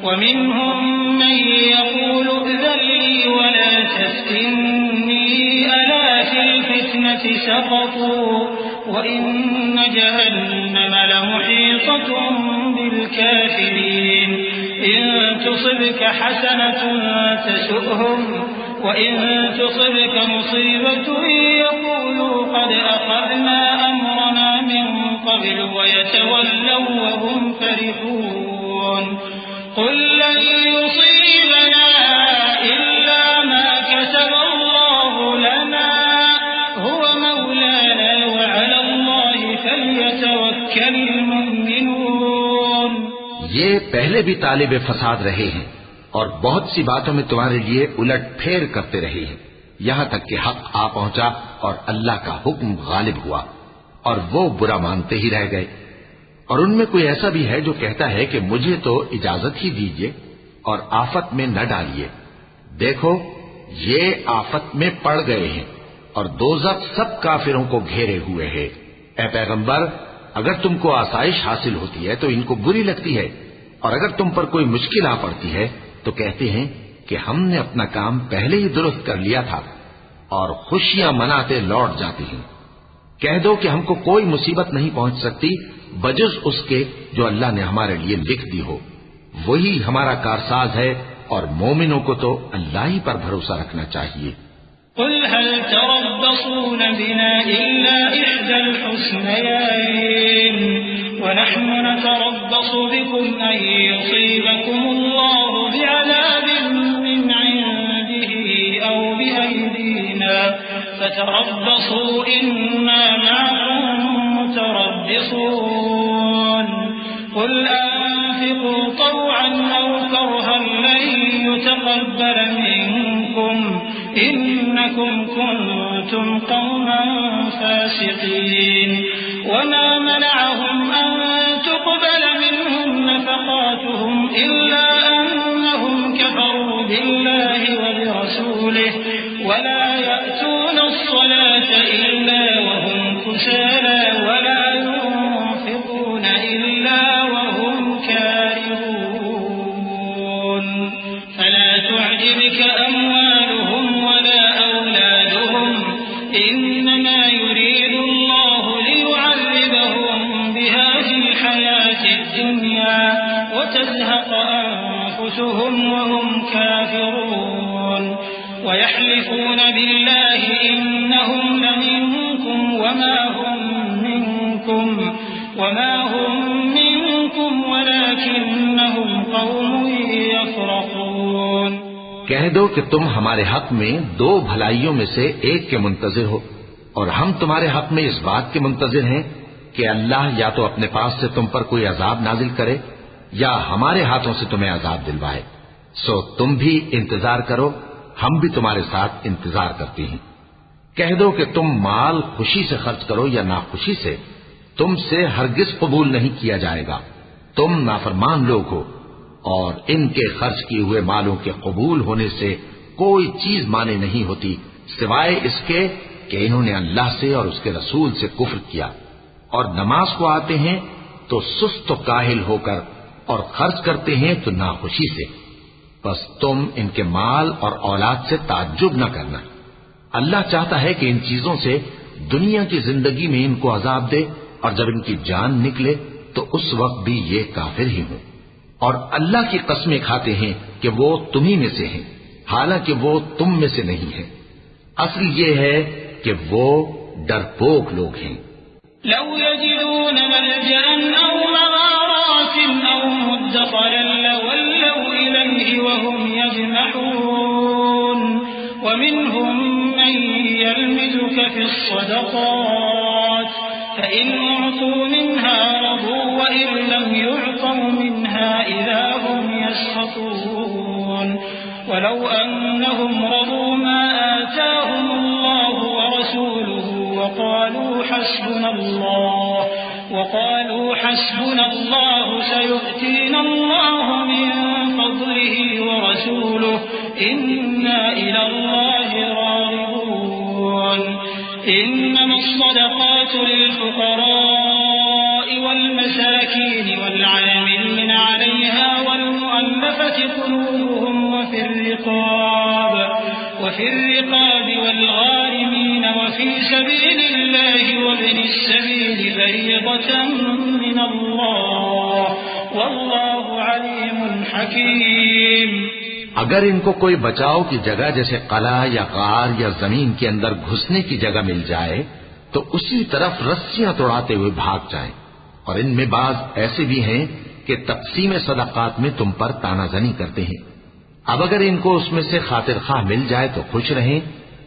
ومنهم من يقول ائذن لي ولا تفتني ألا في الفتنة سقطوا وإن جهنم لمحيطة بالكافرين إن تصبك حسنة تسؤهم وإن تصبك مصيبة يقولوا قد أخذنا أمرنا من قبل ويتولوا وهم فرحون قل لن يصيبنا إلا ما كتب الله لنا هو مولانا وعلى الله فليتوكل المؤمنون۔ یہ پہلے بھی طالب فساد رہے ہیں اور بہت سی باتوں میں تمہارے لیے الٹ پھیر کرتے رہے ہیں، یہاں تک کہ حق آ پہنچا اور اللہ کا حکم غالب ہوا اور وہ برا مانتے ہی رہ گئے۔ اور ان میں کوئی ایسا بھی ہے جو کہتا ہے کہ مجھے تو اجازت ہی دیجیے اور آفت میں نہ ڈالیے، دیکھو یہ آفت میں پڑ گئے ہیں اور دوزخ سب کافروں کو گھیرے ہوئے ہے۔ اے پیغمبر، اگر تم کو آسائش حاصل ہوتی ہے تو ان کو بری لگتی ہے، اور اگر تم پر کوئی مشکل آ پڑتی ہے تو کہتے ہیں کہ ہم نے اپنا کام پہلے ہی درست کر لیا تھا، اور خوشیاں مناتے لوٹ جاتے ہیں۔ کہہ دو کہ ہم کو کوئی مصیبت نہیں پہنچ سکتی بجز اس کے جو اللہ نے ہمارے لیے لکھ دی ہو، وہی ہمارا کارساز ہے، اور مومنوں کو تو اللہ ہی پر بھروسہ رکھنا چاہیے۔ قل هل تربصون بنا إلا إحدى الحسنيين ونحن نتربص بكم أن يصيبكم الله بعذاب من عنده أو بأيدينا فتربصوا إنا معكم متربصون قل أنفقوا طوعا أو كرها لن يتقبل منكم إنكم كنتم قوما فاسقين وما منعهم أن تقبل منهم نفقاتهم إلا أنهم كفروا بالله وبرسوله ولا يأتون الصلاة إلا وهم كسالى ولا ينفقون إلا وهم كارهون فلا تعجبك أموالهم ولا أولادهم إنما يريد الله ليعذبهم بها في الحياة الدنيا وتزهق أنفسهم أنفسهم وهم كافرون ويحلفون بالله إنهم لمنكم وما هم منكم ولكنهم قوم يفرقون۔ کہہ دو کہ تم ہمارے حق میں دو بھلائیوں میں سے ایک کے منتظر ہو، اور ہم تمہارے حق میں اس بات کے منتظر ہیں کہ اللہ یا تو اپنے پاس سے تم پر کوئی عذاب نازل کرے یا ہمارے ہاتھوں سے تمہیں عذاب دلوائے، سو تم بھی انتظار کرو، ہم بھی تمہارے ساتھ انتظار کرتی ہیں۔ کہہ دو کہ تم مال خوشی سے خرچ کرو یا ناخوشی سے، تم سے ہرگز قبول نہیں کیا جائے گا، تم نافرمان لوگ ہو، اور ان کے خرچ کیے ہوئے مالوں کے قبول ہونے سے کوئی چیز مانے نہیں ہوتی سوائے اس کے کہ انہوں نے اللہ سے اور اس کے رسول سے کفر کیا، اور نماز کو آتے ہیں تو سست و کاہل ہو کر، اور خرچ کرتے ہیں تو ناخوشی سے، بس تم ان کے مال اور اولاد سے تعجب نہ کرنا۔ اللہ چاہتا ہے کہ ان چیزوں سے دنیا کی زندگی میں ان کو عذاب دے، اور جب ان کی جان نکلے تو اس وقت بھی یہ کافر ہی ہوں، اور اللہ کی قسمیں کھاتے ہیں کہ وہ تمہیں میں سے ہیں، حالانکہ وہ تم میں سے نہیں ہیں۔ اصل یہ ہے کہ وہ ڈرپوک لوگ ہیں۔ لو يجدون ملجأ أو مغارات أو مدخلا لولوا إليه وهم يجمحون ومنهم من يلمزك في الصدقات فإن أعطوا منها رضوا وإن لم يعطوا منها إذا هم يسخطون ولو أنهم رضوا ما آتاهم الله ورسوله وقالوا حسبنا الله سيؤتينا الله من فضله ورسوله إنا إلى الله راغبون إنما الصدقات للفقراء والمساكين والعاملين عليها والمؤلفة قلوبهم وفي الرقاب والغارمين وفي سبيل الله وابن السبيل فريضة من الله والله عليم حكيم۔ اگر ان کو کوئی بچاؤ کی جگہ جیسے قلعہ یا غار یا زمین کے اندر گھسنے کی جگہ مل جائے تو اسی طرف رسیاں توڑاتے ہوئے بھاگ جائیں، اور ان میں بعض ایسے بھی ہیں کہ تقسیم صدقات میں تم پر تانا زنی کرتے ہیں۔ اب اگر ان کو اس میں سے خاطر خواہ مل جائے تو خوش رہیں،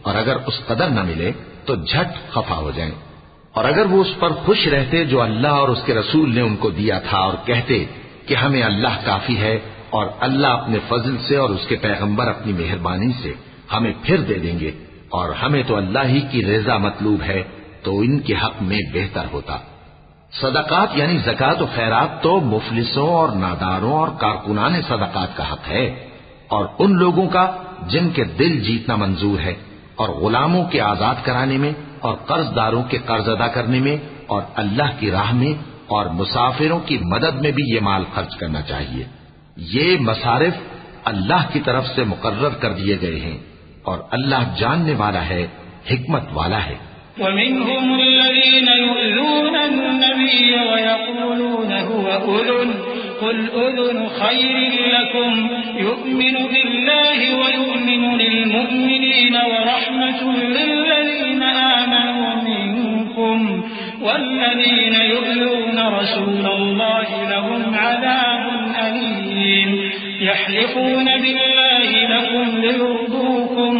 اور اگر اس قدر نہ ملے تو جھٹ خفا ہو جائیں، اور اگر وہ اس پر خوش رہتے جو اللہ اور اس کے رسول نے ان کو دیا تھا، اور کہتے کہ ہمیں اللہ کافی ہے اور اللہ اپنے فضل سے اور اس کے پیغمبر اپنی مہربانی سے ہمیں پھر دے دیں گے، اور ہمیں تو اللہ ہی کی رضا مطلوب ہے، تو ان کے حق میں بہتر ہوتا۔ صدقات یعنی زکوٰۃ و خیرات تو مفلسوں اور ناداروں اور کارکنان صدقات کا حق ہے، اور ان لوگوں کا جن کے دل جیتنا منظور ہے، اور غلاموں کے آزاد کرانے میں، اور قرض داروں کے قرض ادا کرنے میں، اور اللہ کی راہ میں، اور مسافروں کی مدد میں بھی یہ مال خرچ کرنا چاہیے۔ یہ مصارف اللہ کی طرف سے مقرر کر دیے گئے ہیں، اور اللہ جاننے والا ہے، حکمت والا ہے۔ ومنهم الذين يؤذون النبي ويقولون هو أذن قل أذن خير لكم يؤمن بالله ويؤمن للمؤمنين ورحمة للذين آمنوا منكم والذين يؤذون رسول الله لهم عذاب أليم يحلفون بالله لكم ليرضوكم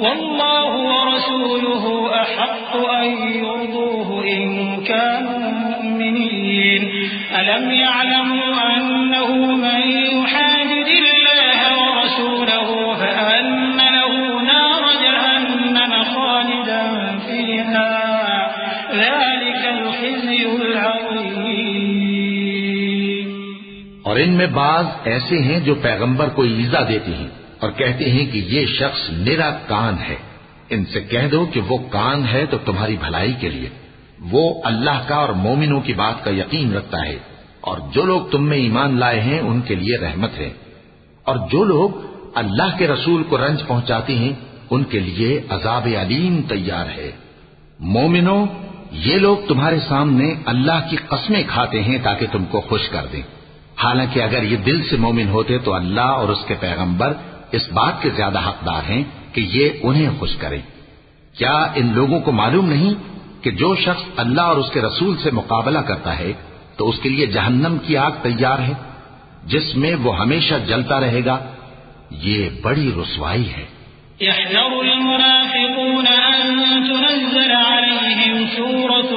والله ورسوله أحق أن يرضوه إن كانوا مؤمنين ألم يعلموا أنه من يحادد الله ورسوله فأن له نار جهنم خالدا فيها ذلك الخزي العظيم۔ اور ان میں بعض ایسے ہیں جو پیغمبر کو ایذا دیتے ہیں اور کہتے ہیں کہ یہ شخص میرا کان ہے۔ ان سے کہہ دو کہ وہ کان ہے تو تمہاری بھلائی کے لیے، وہ اللہ کا اور مومنوں کی بات کا یقین رکھتا ہے، اور جو لوگ تم میں ایمان لائے ہیں ان کے لیے رحمت ہے، اور جو لوگ اللہ کے رسول کو رنج پہنچاتے ہیں ان کے لیے عذاب علیم تیار ہے۔ مومنوں، یہ لوگ تمہارے سامنے اللہ کی قسمیں کھاتے ہیں تاکہ تم کو خوش کر دیں، حالانکہ اگر یہ دل سے مومن ہوتے تو اللہ اور اس کے پیغمبر اس بات کے زیادہ حقدار ہیں کہ یہ انہیں خوش کریں۔ کیا ان لوگوں کو معلوم نہیں کہ جو شخص اللہ اور اس کے رسول سے مقابلہ کرتا ہے تو اس کے لیے جہنم کی آگ تیار ہے جس میں وہ ہمیشہ جلتا رہے گا؟ یہ بڑی رسوائی ہے۔ يحذر المنافقون أن تنزل عليهم سورة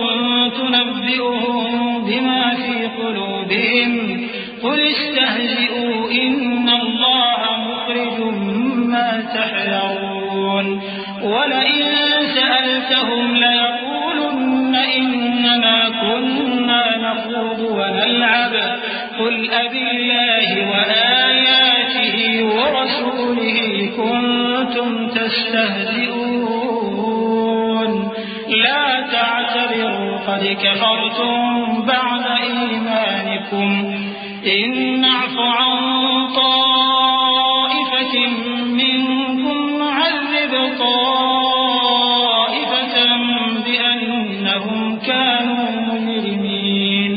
تنبئهم بما في قلوبهم قل استهزئوا إن الله مخرج ما تحذرون ولئن سألتهم ليقولن إنما كنا نخوض ونلعب قل أبالله وآياته ورسوله كنتم تستهزئون لا تعتذروا قد كفرتم بعد إيمانكم إن نعف عن طائفة منكم نعذب طائفة بأنهم كانوا مجرمين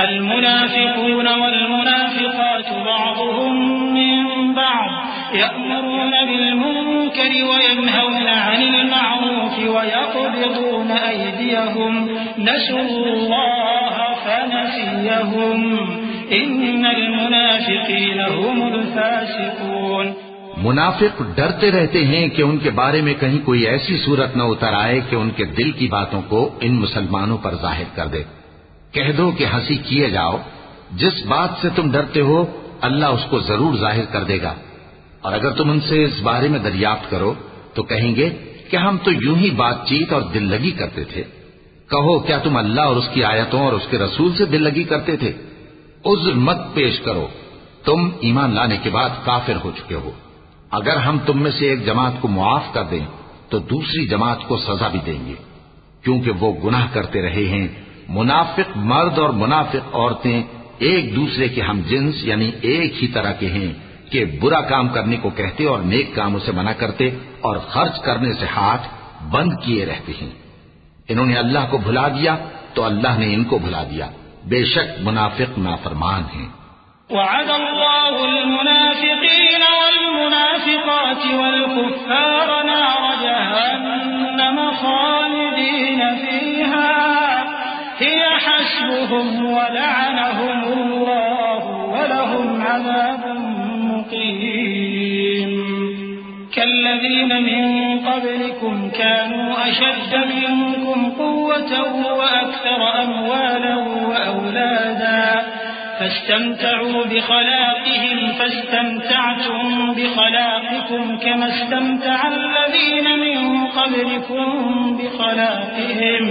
المنافقون والمنافقات بعضهم من بعض يأمرون بالمنكر وينهون عن المعروف ويقبضون أيديهم نسوا الله فنسيهم إن المنافقين هم الفاسقون۔ منافق ڈرتے رہتے ہیں کہ ان کے بارے میں کہیں کوئی ایسی صورت نہ اتر آئے کہ ان کے دل کی باتوں کو ان مسلمانوں پر ظاہر کر دے۔ کہہ دو کہ ہنسی کیے جاؤ، جس بات سے تم ڈرتے ہو اللہ اس کو ضرور ظاہر کر دے گا، اور اگر تم ان سے اس بارے میں دریافت کرو تو کہیں گے کہ ہم تو یوں ہی بات چیت اور دل لگی کرتے تھے۔ کہو کیا تم اللہ اور اس کی آیتوں اور اس کے رسول سے دل لگی کرتے تھے؟ عذر مت پیش کرو، تم ایمان لانے کے بعد کافر ہو چکے ہو۔ اگر ہم تم میں سے ایک جماعت کو معاف کر دیں تو دوسری جماعت کو سزا بھی دیں گے، کیونکہ وہ گناہ کرتے رہے ہیں۔ منافق مرد اور منافق عورتیں ایک دوسرے کے ہم جنس یعنی ایک ہی طرح کے ہیں کہ برا کام کرنے کو کہتے اور نیک کاموں سے منع کرتے اور خرچ کرنے سے ہاتھ بند کیے رہتے ہیں۔ انہوں نے اللہ کو بھلا دیا تو اللہ نے ان کو بھلا دیا، بے شک منافق نافرمان ہیں۔ وعد الله المنافقين والمنافقات والكفار نار جهنم خالدين فيها هي حسبهم ولعنهم الله ولهم عذاب مقيم كالذين من قبلكم كانوا أشد منكم قوة وأكثر أموالا وأولادا فاستمتعوا بخلاقهم فاستمتعتم بخلاقكم كما استمتع الذين من قبلكم بخلاقهم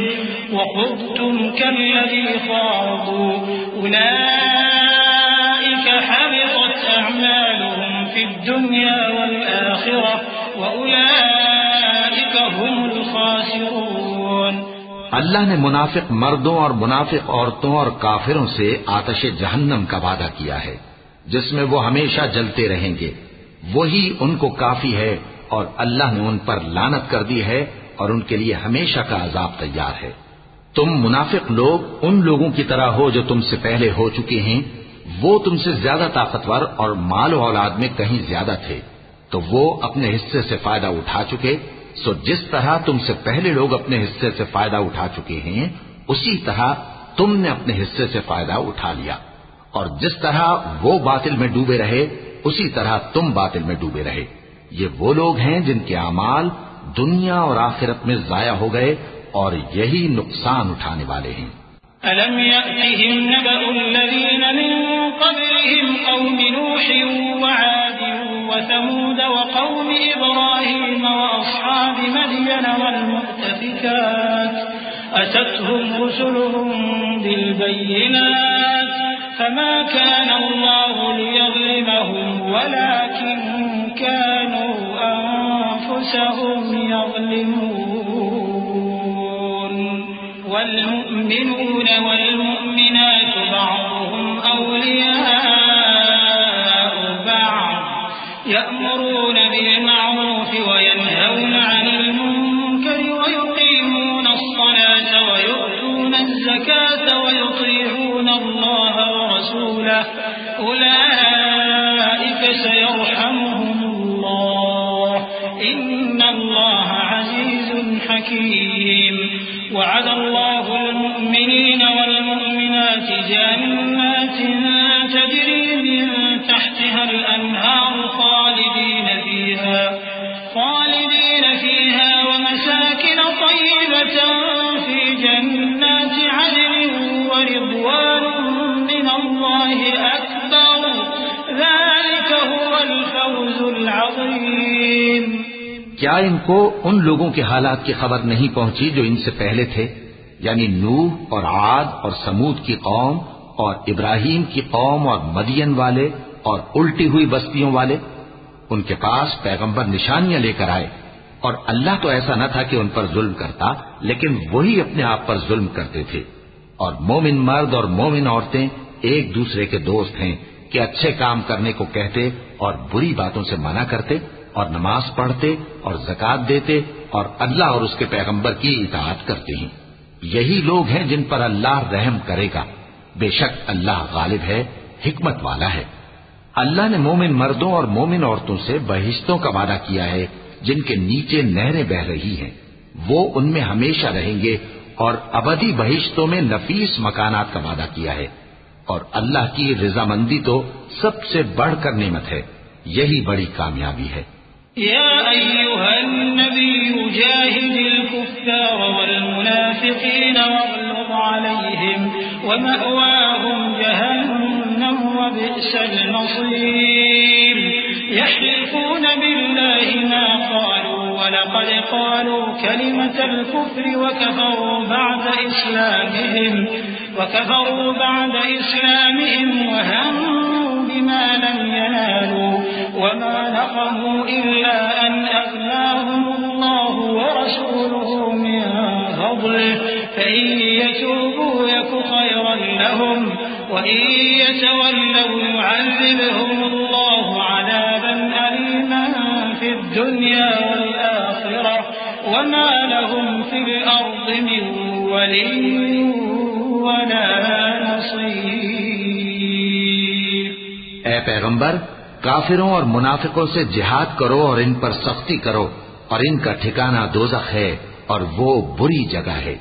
وخضتم كالذي خاضوا أولئك حبطت أعمالهم في الدنيا والآخرة وأولئك هم الخاسرون۔ اللہ نے منافق مردوں اور منافق عورتوں اور کافروں سے آتش جہنم کا وعدہ کیا ہے جس میں وہ ہمیشہ جلتے رہیں گے، وہی ان کو کافی ہے، اور اللہ نے ان پر لعنت کر دی ہے اور ان کے لیے ہمیشہ کا عذاب تیار ہے۔ تم منافق لوگ ان لوگوں کی طرح ہو جو تم سے پہلے ہو چکے ہیں، وہ تم سے زیادہ طاقتور اور مال و اولاد میں کہیں زیادہ تھے، تو وہ اپنے حصے سے فائدہ اٹھا چکے، سو جس طرح تم سے پہلے لوگ اپنے حصے سے فائدہ اٹھا چکے ہیں اسی طرح تم نے اپنے حصے سے فائدہ اٹھا لیا، اور جس طرح وہ باطل میں ڈوبے رہے اسی طرح تم باطل میں ڈوبے رہے۔ یہ وہ لوگ ہیں جن کے اعمال دنیا اور آخرت میں ضائع ہو گئے اور یہی نقصان اٹھانے والے ہیں۔ أَلَمْ يَأْتِهِمْ نَبَأُ الَّذِينَ مِن قَبْلِهِمْ قَوْمِ نُوحٍ وَعَادٍ وَثَمُودَ وَقَوْمِ إِبْرَاهِيمَ وَأَصْحَابِ مَدْيَنَ وَالْمُؤْتَفِكَاتِ أَتَتْهُمْ رُسُلُهُم بِالْبَيِّنَاتِ فَمَا كَانَ اللَّهُ لِيَظْلِمَهُمْ وَلَكِن كَانُوا أَنفُسَهُمْ يَظْلِمُونَ والمؤمنون والمؤمنات بعضهم أولياء بعض يأمرون بالمعروف وينهون عن المنكر ويقيمون الصلاة ويؤتون الزكاة ويطيعون الله ورسوله حكيم وعد الله المؤمنين والمؤمنات جنات تجري من تحتها الأنهار خالدين فيها ومساكن طيبة في جنات عدن ورضوان من الله أكبر ذلك هو الفوز العظيم۔ کیا ان کو ان لوگوں کے حالات کی خبر نہیں پہنچی جو ان سے پہلے تھے، یعنی نوح اور عاد اور سمود کی قوم اور ابراہیم کی قوم اور مدین والے اور الٹی ہوئی بستیوں والے؟ ان کے پاس پیغمبر نشانیاں لے کر آئے، اور اللہ تو ایسا نہ تھا کہ ان پر ظلم کرتا، لیکن وہی اپنے آپ پر ظلم کرتے تھے۔ اور مومن مرد اور مومن عورتیں ایک دوسرے کے دوست ہیں کہ اچھے کام کرنے کو کہتے اور بری باتوں سے منع کرتے اور نماز پڑھتے اور زکوٰۃ دیتے اور اللہ اور اس کے پیغمبر کی اطاعت کرتے ہیں۔ یہی لوگ ہیں جن پر اللہ رحم کرے گا، بے شک اللہ غالب ہے، حکمت والا ہے۔ اللہ نے مومن مردوں اور مومن عورتوں سے بہشتوں کا وعدہ کیا ہے جن کے نیچے نہریں بہ رہی ہیں، وہ ان میں ہمیشہ رہیں گے، اور ابدی بہشتوں میں نفیس مکانات کا وعدہ کیا ہے۔ اور اللہ کی رضامندی تو سب سے بڑھ کر نعمت ہے، یہی بڑی کامیابی ہے۔ يا أيها النبي جاهد الكفار والمنافقين واغلظ عليهم ومأواهم جهنم وبئس المصير يحلفون بالله ما قالوا ولقد قالوا كلمة الكفر وكفروا بعد إسلامهم وهموا بما لم ينالوا وما نقموا إلا أن أغناهم الله ورسوله من فضله فإن يتوبوا يك خيرا لهم وإن يتولوا يعذبهم الله عذابا أليما في الدنيا والآخرة وما لهم في الأرض من ولي ولا نصير۔ اے پیغمبر، کافروں اور منافقوں سے جہاد کرو اور ان پر سختی کرو، اور ان کا ٹھکانہ دوزخ ہے اور وہ بری جگہ ہے۔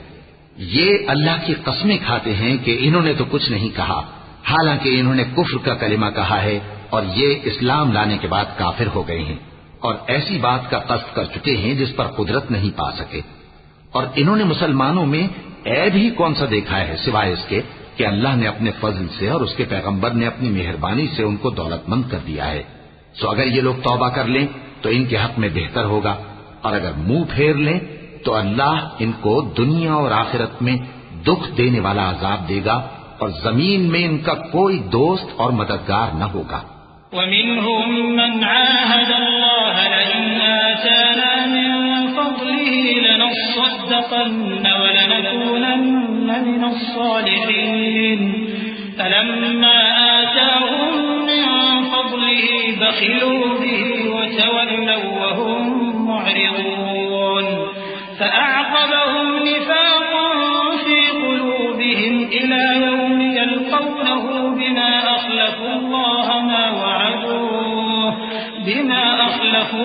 یہ اللہ کی قسمیں کھاتے ہیں کہ انہوں نے تو کچھ نہیں کہا، حالانکہ انہوں نے کفر کا کلمہ کہا ہے اور یہ اسلام لانے کے بعد کافر ہو گئے ہیں، اور ایسی بات کا قصد کر چکے ہیں جس پر قدرت نہیں پا سکے۔ اور انہوں نے مسلمانوں میں عیب ہی کون سا دیکھا ہے سوائے اس کے کہ اللہ نے اپنے فضل سے اور اس کے پیغمبر نے اپنی مہربانی سے ان کو دولت مند کر دیا ہے۔ سو اگر یہ لوگ توبہ کر لیں تو ان کے حق میں بہتر ہوگا، اور اگر منہ پھیر لیں تو اللہ ان کو دنیا اور آخرت میں دکھ دینے والا عذاب دے گا، اور زمین میں ان کا کوئی دوست اور مددگار نہ ہوگا۔ وَمِنْهُمْ مَنْ عَاهَدَ اللَّهَ لَئِنْ آتَانَا مِنْ فَضْلِهِ لَنَصَّدَّقَنَّ وَلَنَكُونَنَّ مِنَ الصَّالِحِينَ فَلَمَّا آتَاهُمْ مِنْ فَضْلِهِ بَخِلُوا بِهِ وَتَوَلَّوْا وَهُمْ مُعْرِضُونَ فَأَعْقَبَهُمْ نِفَاقًا فِي قُلُوبِهِمْ إِلَى يَوْمِ يَلْقَوْنَهُ بِمَا أَخْلَفُوا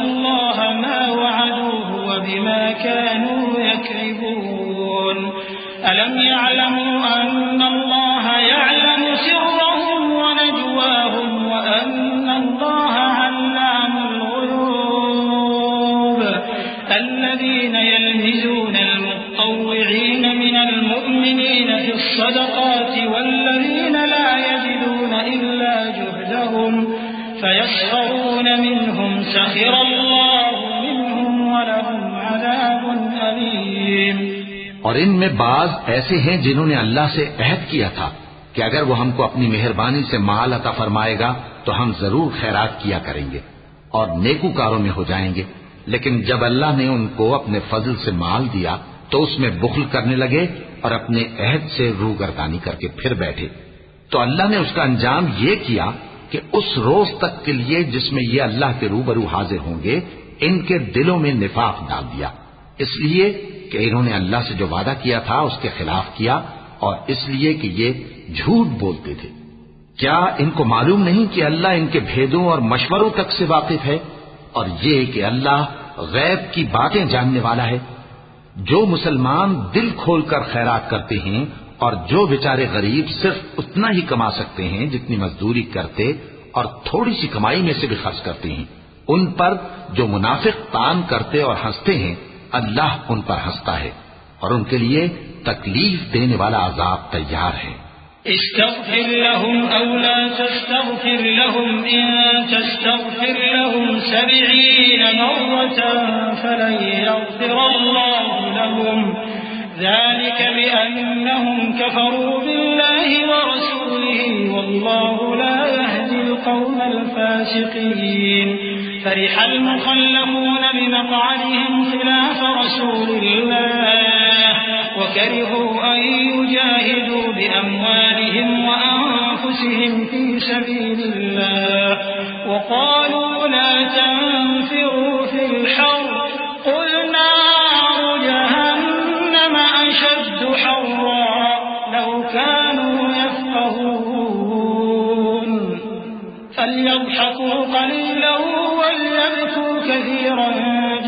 اللَّهَ مَا وَعَدُوهُ وَبِمَا كَانُوا يَكْذِبُونَ أَلَمْ يَعْلَمُوا أَنَّ اللَّهَ يَعْلَمُ سِرَّهُمْ وَنَجْوَاهُمْ وَأَنَّ اللَّهَ عَلَّامُ الْغُيُوبِ الَّذِينَ يَلْمِزُونَ الْمُطَّوِّعِينَ مِنَ الْمُؤْمِنِينَ فِي الصَّدَقَاتِ وَالَّذِينَ لَا يَجِدُونَ إِلَّا جُهْدَهُمْ فَيَسْخَرُونَ مِنْهُمْ سَخِرَ اللَّهُ مِنْهُمْ وَلَهُمْ عَذَابٌ أَلِيمٌ۔ اور ان میں بعض ایسے ہیں جنہوں نے اللہ سے عہد کیا تھا کہ اگر وہ ہم کو اپنی مہربانی سے مال عطا فرمائے گا تو ہم ضرور خیرات کیا کریں گے اور نیکوکاروں میں ہو جائیں گے، لیکن جب اللہ نے ان کو اپنے فضل سے مال دیا تو اس میں بخل کرنے لگے اور اپنے عہد سے روگردانی کر کے پھر بیٹھے، تو اللہ نے اس کا انجام یہ کیا کہ اس روز تک کے لیے جس میں یہ اللہ کے روبرو حاضر ہوں گے ان کے دلوں میں نفاق ڈال دیا، اس لیے کہ انہوں نے اللہ سے جو وعدہ کیا تھا اس کے خلاف کیا، اور اس لیے کہ یہ جھوٹ بولتے تھے۔ کیا ان کو معلوم نہیں کہ اللہ ان کے بھیدوں اور مشوروں تک سے واقف ہے، اور یہ کہ اللہ غیب کی باتیں جاننے والا ہے؟ جو مسلمان دل کھول کر خیرات کرتے ہیں اور جو بیچارے غریب صرف اتنا ہی کما سکتے ہیں جتنی مزدوری کرتے اور تھوڑی سی کمائی میں سے بھی خرچ کرتے ہیں، ان پر جو منافق تان کرتے اور ہنستے ہیں اللہ ان پر ہنستا ہے اور ان کے لیے تکلیف دینے والا عذاب تیار ہے۔ استغفر لهم أو لا تستغفر لهم إن تستغفر لهم 70 مرة فلن يغفر الله لهم ذلك بأنهم كفروا بالله ورسوله والله لا يهدي القوم الفاسقين فرح المخلفون بمقعدهم خلاف رسول الله وكرهوا أن يجاهدوا بأموالهم وأنفسهم في سبيل الله وقالوا لا تنفروا في الحر قل نار جهنم أشد حرا لو كانوا يفقهون فليضحكوا قليلا وليبكوا كثيرا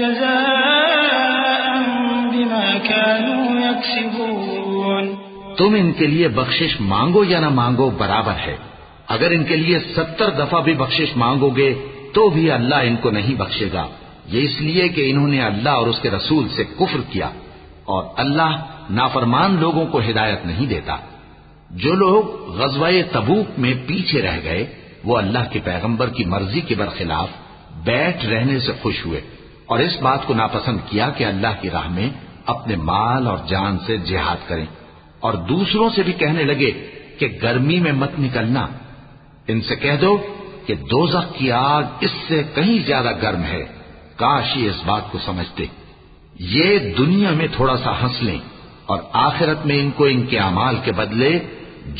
جزاء بما كانوا يكسبون۔ تم ان کے لیے بخشش مانگو یا نہ مانگو برابر ہے، اگر ان کے لیے 70 دفعہ بھی بخشش مانگو گے تو بھی اللہ ان کو نہیں بخشے گا، یہ اس لیے کہ انہوں نے اللہ اور اس کے رسول سے کفر کیا اور اللہ نافرمان لوگوں کو ہدایت نہیں دیتا۔ جو لوگ غزوہ تبوک میں پیچھے رہ گئے وہ اللہ کے پیغمبر کی مرضی کے برخلاف بیٹھ رہنے سے خوش ہوئے اور اس بات کو ناپسند کیا کہ اللہ کی راہ میں اپنے مال اور جان سے جہاد کریں، اور دوسروں سے بھی کہنے لگے کہ گرمی میں مت نکلنا۔ ان سے کہہ دو کہ دوزخ کی آگ اس سے کہیں زیادہ گرم ہے، کاش یہ اس بات کو سمجھتے۔ یہ دنیا میں تھوڑا سا ہنس لیں اور آخرت میں ان کو ان کے اعمال کے بدلے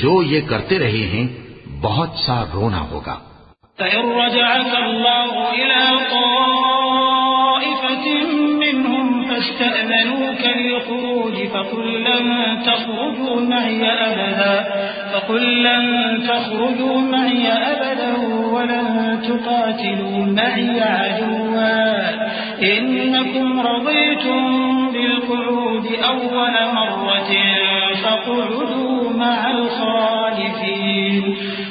جو یہ کرتے رہے ہیں بہت سا رونا ہوگا۔ فإن رجعك الله إلى طائفة منهم فاستأذنوك للخروج فقل لن تخرجوا معي أبدا ولن تقاتلوا معي عدوا إنكم رضيتم بالقعود أول مرة فاقعدوا مع الخالفين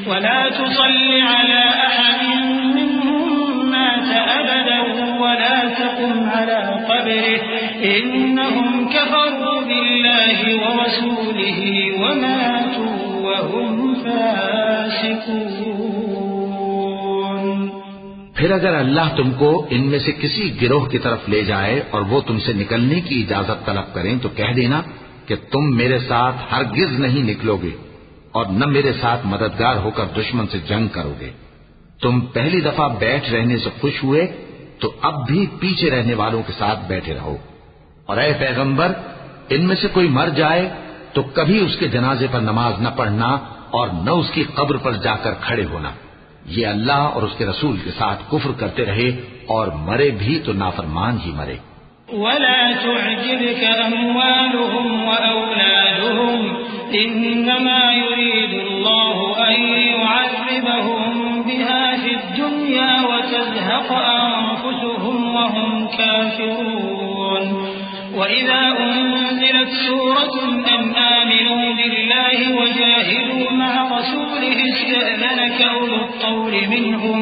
ولا تصل على أحد منهم مات أبدا ولا تقم على قبره إنهم كفروا بالله ورسوله وماتوا وهم فاسقون۔ پھر اگر اللہ تم کو ان میں سے کسی گروہ کی طرف لے جائے اور وہ تم سے نکلنے کی اجازت طلب کریں تو کہہ دینا کہ تم میرے ساتھ ہرگز نہیں نکلو گے اور نہ میرے ساتھ مددگار ہو کر دشمن سے جنگ کرو گے۔ تم پہلی دفعہ بیٹھ رہنے سے خوش ہوئے تو اب بھی پیچھے رہنے والوں کے ساتھ بیٹھے رہو، اور اے پیغمبر ان میں سے کوئی مر جائے تو کبھی اس کے جنازے پر نماز نہ پڑھنا اور نہ اس کی قبر پر جا کر کھڑے ہونا، یہ اللہ اور اس کے رسول کے ساتھ کفر کرتے رہے اور مرے بھی تو نافرمان ہی مرے۔ ولا تعجبك أموالهم وأولادهم إنما يريد الله أن يعذبهم بها في الدنيا وتزهق أنفسهم وهم كافرون وإذا أنزلت سورة أن آمنوا بالله وجاهدوا مع رسوله استأذنك أولو الطول منهم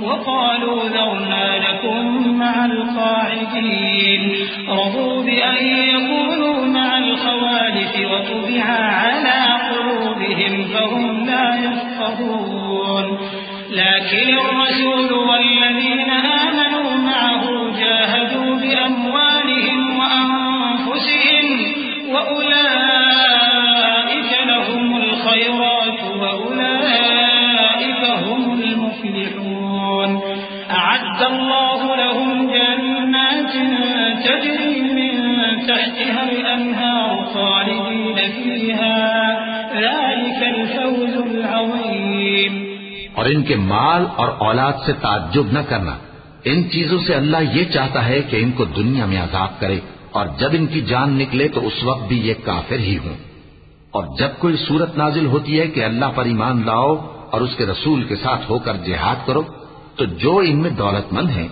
وقالوا ذرنا لكم مع القاعدين رضوا بأن يكونوا مع الخوالف وطبع على قلوبهم فهم لا يفقهون لكن الرسول والذين آمنوا معه جاهدوا بأموالهم وأنفسهم وأولئك لهم الخيرات وأولئك هم المفلحون أعد الله لهم جنات تجري من تحتها الأنهار خالدين فيها ذلك الفوز العظيم۔ اور ان کے مال اور اولاد سے تعجب نہ کرنا، ان چیزوں سے اللہ یہ چاہتا ہے کہ ان کو دنیا میں عذاب کرے اور جب ان کی جان نکلے تو اس وقت بھی یہ کافر ہی ہوں، اور جب کوئی صورت نازل ہوتی ہے کہ اللہ پر ایمان لاؤ اور اس کے رسول کے ساتھ ہو کر جہاد کرو تو جو ان میں دولت مند ہیں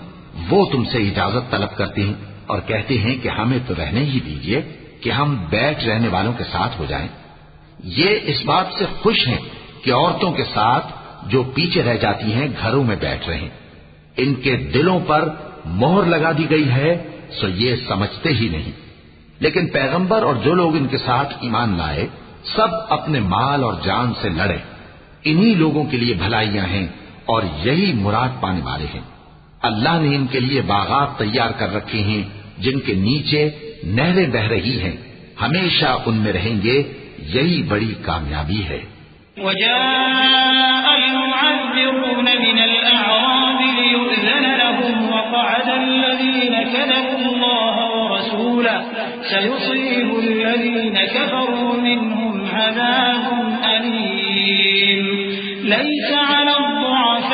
وہ تم سے اجازت طلب کرتے ہیں اور کہتے ہیں کہ ہمیں تو رہنے ہی دیجیے کہ ہم بیٹھ رہنے والوں کے ساتھ ہو جائیں۔ یہ اس بات سے خوش ہیں کہ عورتوں کے ساتھ جو پیچھے رہ جاتی ہیں گھروں میں بیٹھ رہے ہیں۔ ان کے دلوں پر مہر لگا دی گئی ہے، سو یہ سمجھتے ہی نہیں۔ لیکن پیغمبر اور جو لوگ ان کے ساتھ ایمان لائے سب اپنے مال اور جان سے لڑے۔ انہی لوگوں کے لیے بھلائیاں ہیں اور یہی مراد پانے والے ہیں۔ اللہ نے ان کے لیے باغات تیار کر رکھے ہیں جن کے نیچے نہریں بہ رہی ہیں، ہمیشہ ان میں رہیں گے، یہی بڑی کامیابی ہے۔ وجاء المعذرون من الأعراب ليؤذن لهم وقعد الذين كذبوا الله ورسوله سيصيب الذين كفروا منهم عذاب أليم ليس على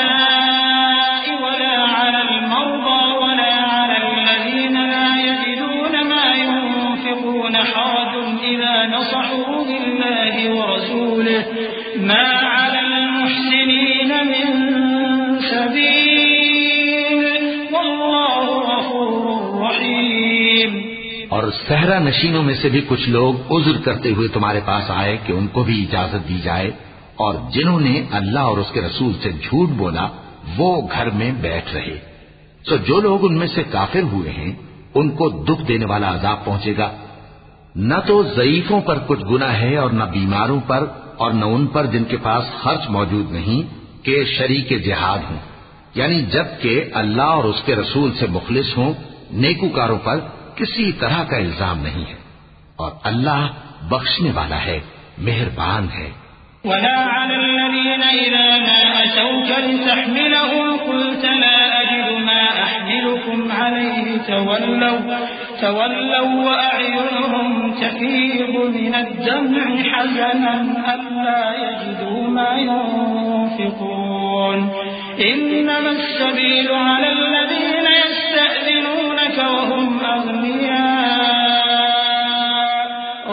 الضعفاء ولا على المرضى ولا على الذين لا يجدون ما ينفقون حرج إذا نصحوا لله ورسوله ما على المحسنين من سبيل والله غفور رحيم۔ اور صحرا نشینوں میں سے بھی کچھ لوگ عذر کرتے ہوئے تمہارے پاس آئے کہ ان کو بھی اجازت دی جائے، اور جنہوں نے اللہ اور اس کے رسول سے جھوٹ بولا وہ گھر میں بیٹھ رہے۔ تو جو لوگ ان میں سے کافر ہوئے ہیں ان کو دکھ دینے والا عذاب پہنچے گا۔ نہ تو ضعیفوں پر کچھ گناہ ہے اور نہ بیماروں پر اور نہ ان پر جن کے پاس خرچ موجود نہیں کہ شریک جہاد ہوں، یعنی جب کہ اللہ اور اس کے رسول سے مخلص ہوں، نیکوکاروں پر کسی طرح کا الزام نہیں ہے، اور اللہ بخشنے والا ہے، مہربان ہے۔ ولا على الذين إذا ما أتوك لتحملهم قلت لا أجد ما أحملكم عليه تولوا وأعينهم تفيض من الدمع حزنا ألا يجدوا ما ينفقون إنما السبيل على الذين يستأذنونك وهم أغنياء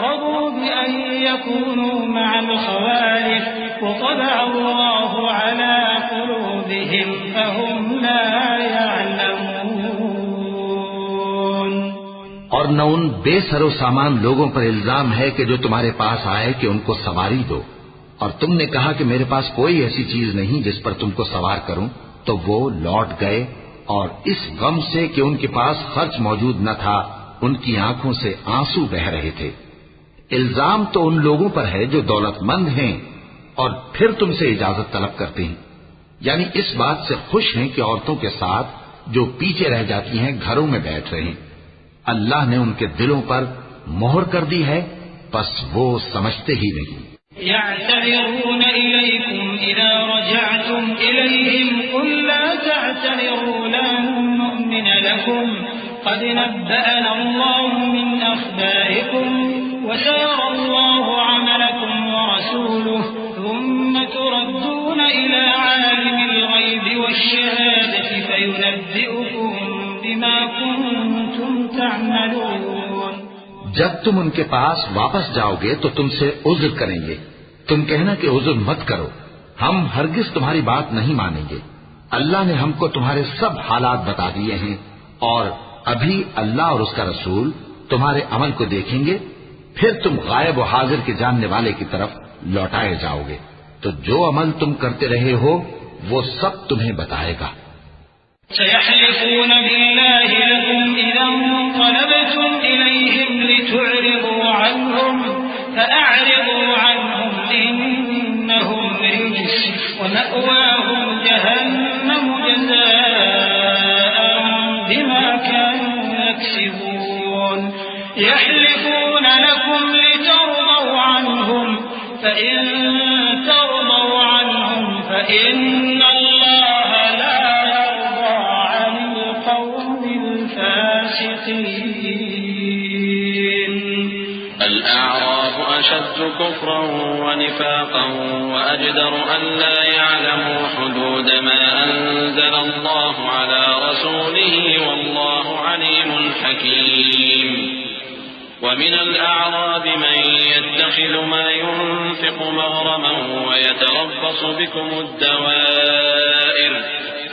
رضوا بأن يكونوا مع الخوالف وطبع الله على قلوبهم فهم لا يعلمون۔ اور نہ ان بے سر و سامان لوگوں پر الزام ہے کہ جو تمہارے پاس آئے کہ ان کو سواری دو، اور تم نے کہا کہ میرے پاس کوئی ایسی چیز نہیں جس پر تم کو سوار کروں، تو وہ لوٹ گئے، اور اس غم سے کہ ان کے پاس خرچ موجود نہ تھا ان کی آنکھوں سے آنسو بہ رہے تھے۔ الزام تو ان لوگوں پر ہے جو دولت مند ہیں اور پھر تم سے اجازت طلب کرتے ہیں، یعنی اس بات سے خوش ہیں کہ عورتوں کے ساتھ جو پیچھے رہ جاتی ہیں گھروں میں بیٹھ رہے ہیں۔ اللہ نے ان کے دلوں پر مہر کر دی ہے، بس وہ سمجھتے ہی نہیں۔ يعتذرون إليكم إذا رجعتم إليهم قل لا تعتذروا لن نؤمن لكم قد نبأنا الله من أخباركم وسيرى الله عملكم ورسوله ثم تردون إلى عالم الغيب والشهادة فينبئكم بما كنتم تعملون۔ جب تم ان کے پاس واپس جاؤ گے تو تم سے عذر کریں گے، تم کہنا کہ عذر مت کرو، ہم ہرگز تمہاری بات نہیں مانیں گے۔ اللہ نے ہم کو تمہارے سب حالات بتا دیے ہیں، اور ابھی اللہ اور اس کا رسول تمہارے عمل کو دیکھیں گے، پھر تم غائب و حاضر کے جاننے والے کی طرف لوٹائے جاؤ گے، تو جو عمل تم کرتے رہے ہو وہ سب تمہیں بتائے گا۔ سيحلفون بالله لكم إذا انقلبتم إليهم لتعرضوا عنهم فأعرضوا عنهم إنهم رجس ومأواهم جهنم جزاء بما كانوا يكسبون يحلفون لكم لترضوا عنهم فإن ترضوا عنهم فإن الله لا يرضى عن القوم الفاسقين۔ الأعراب أشد كفرا ونفاقا وأجدر أن لا يعلموا حدود ما أنزل الله على رسوله والله عليم حكيم۔ ومن الأعراب من يتخذ ما ينفق مغرما ويتربص بكم الدوائر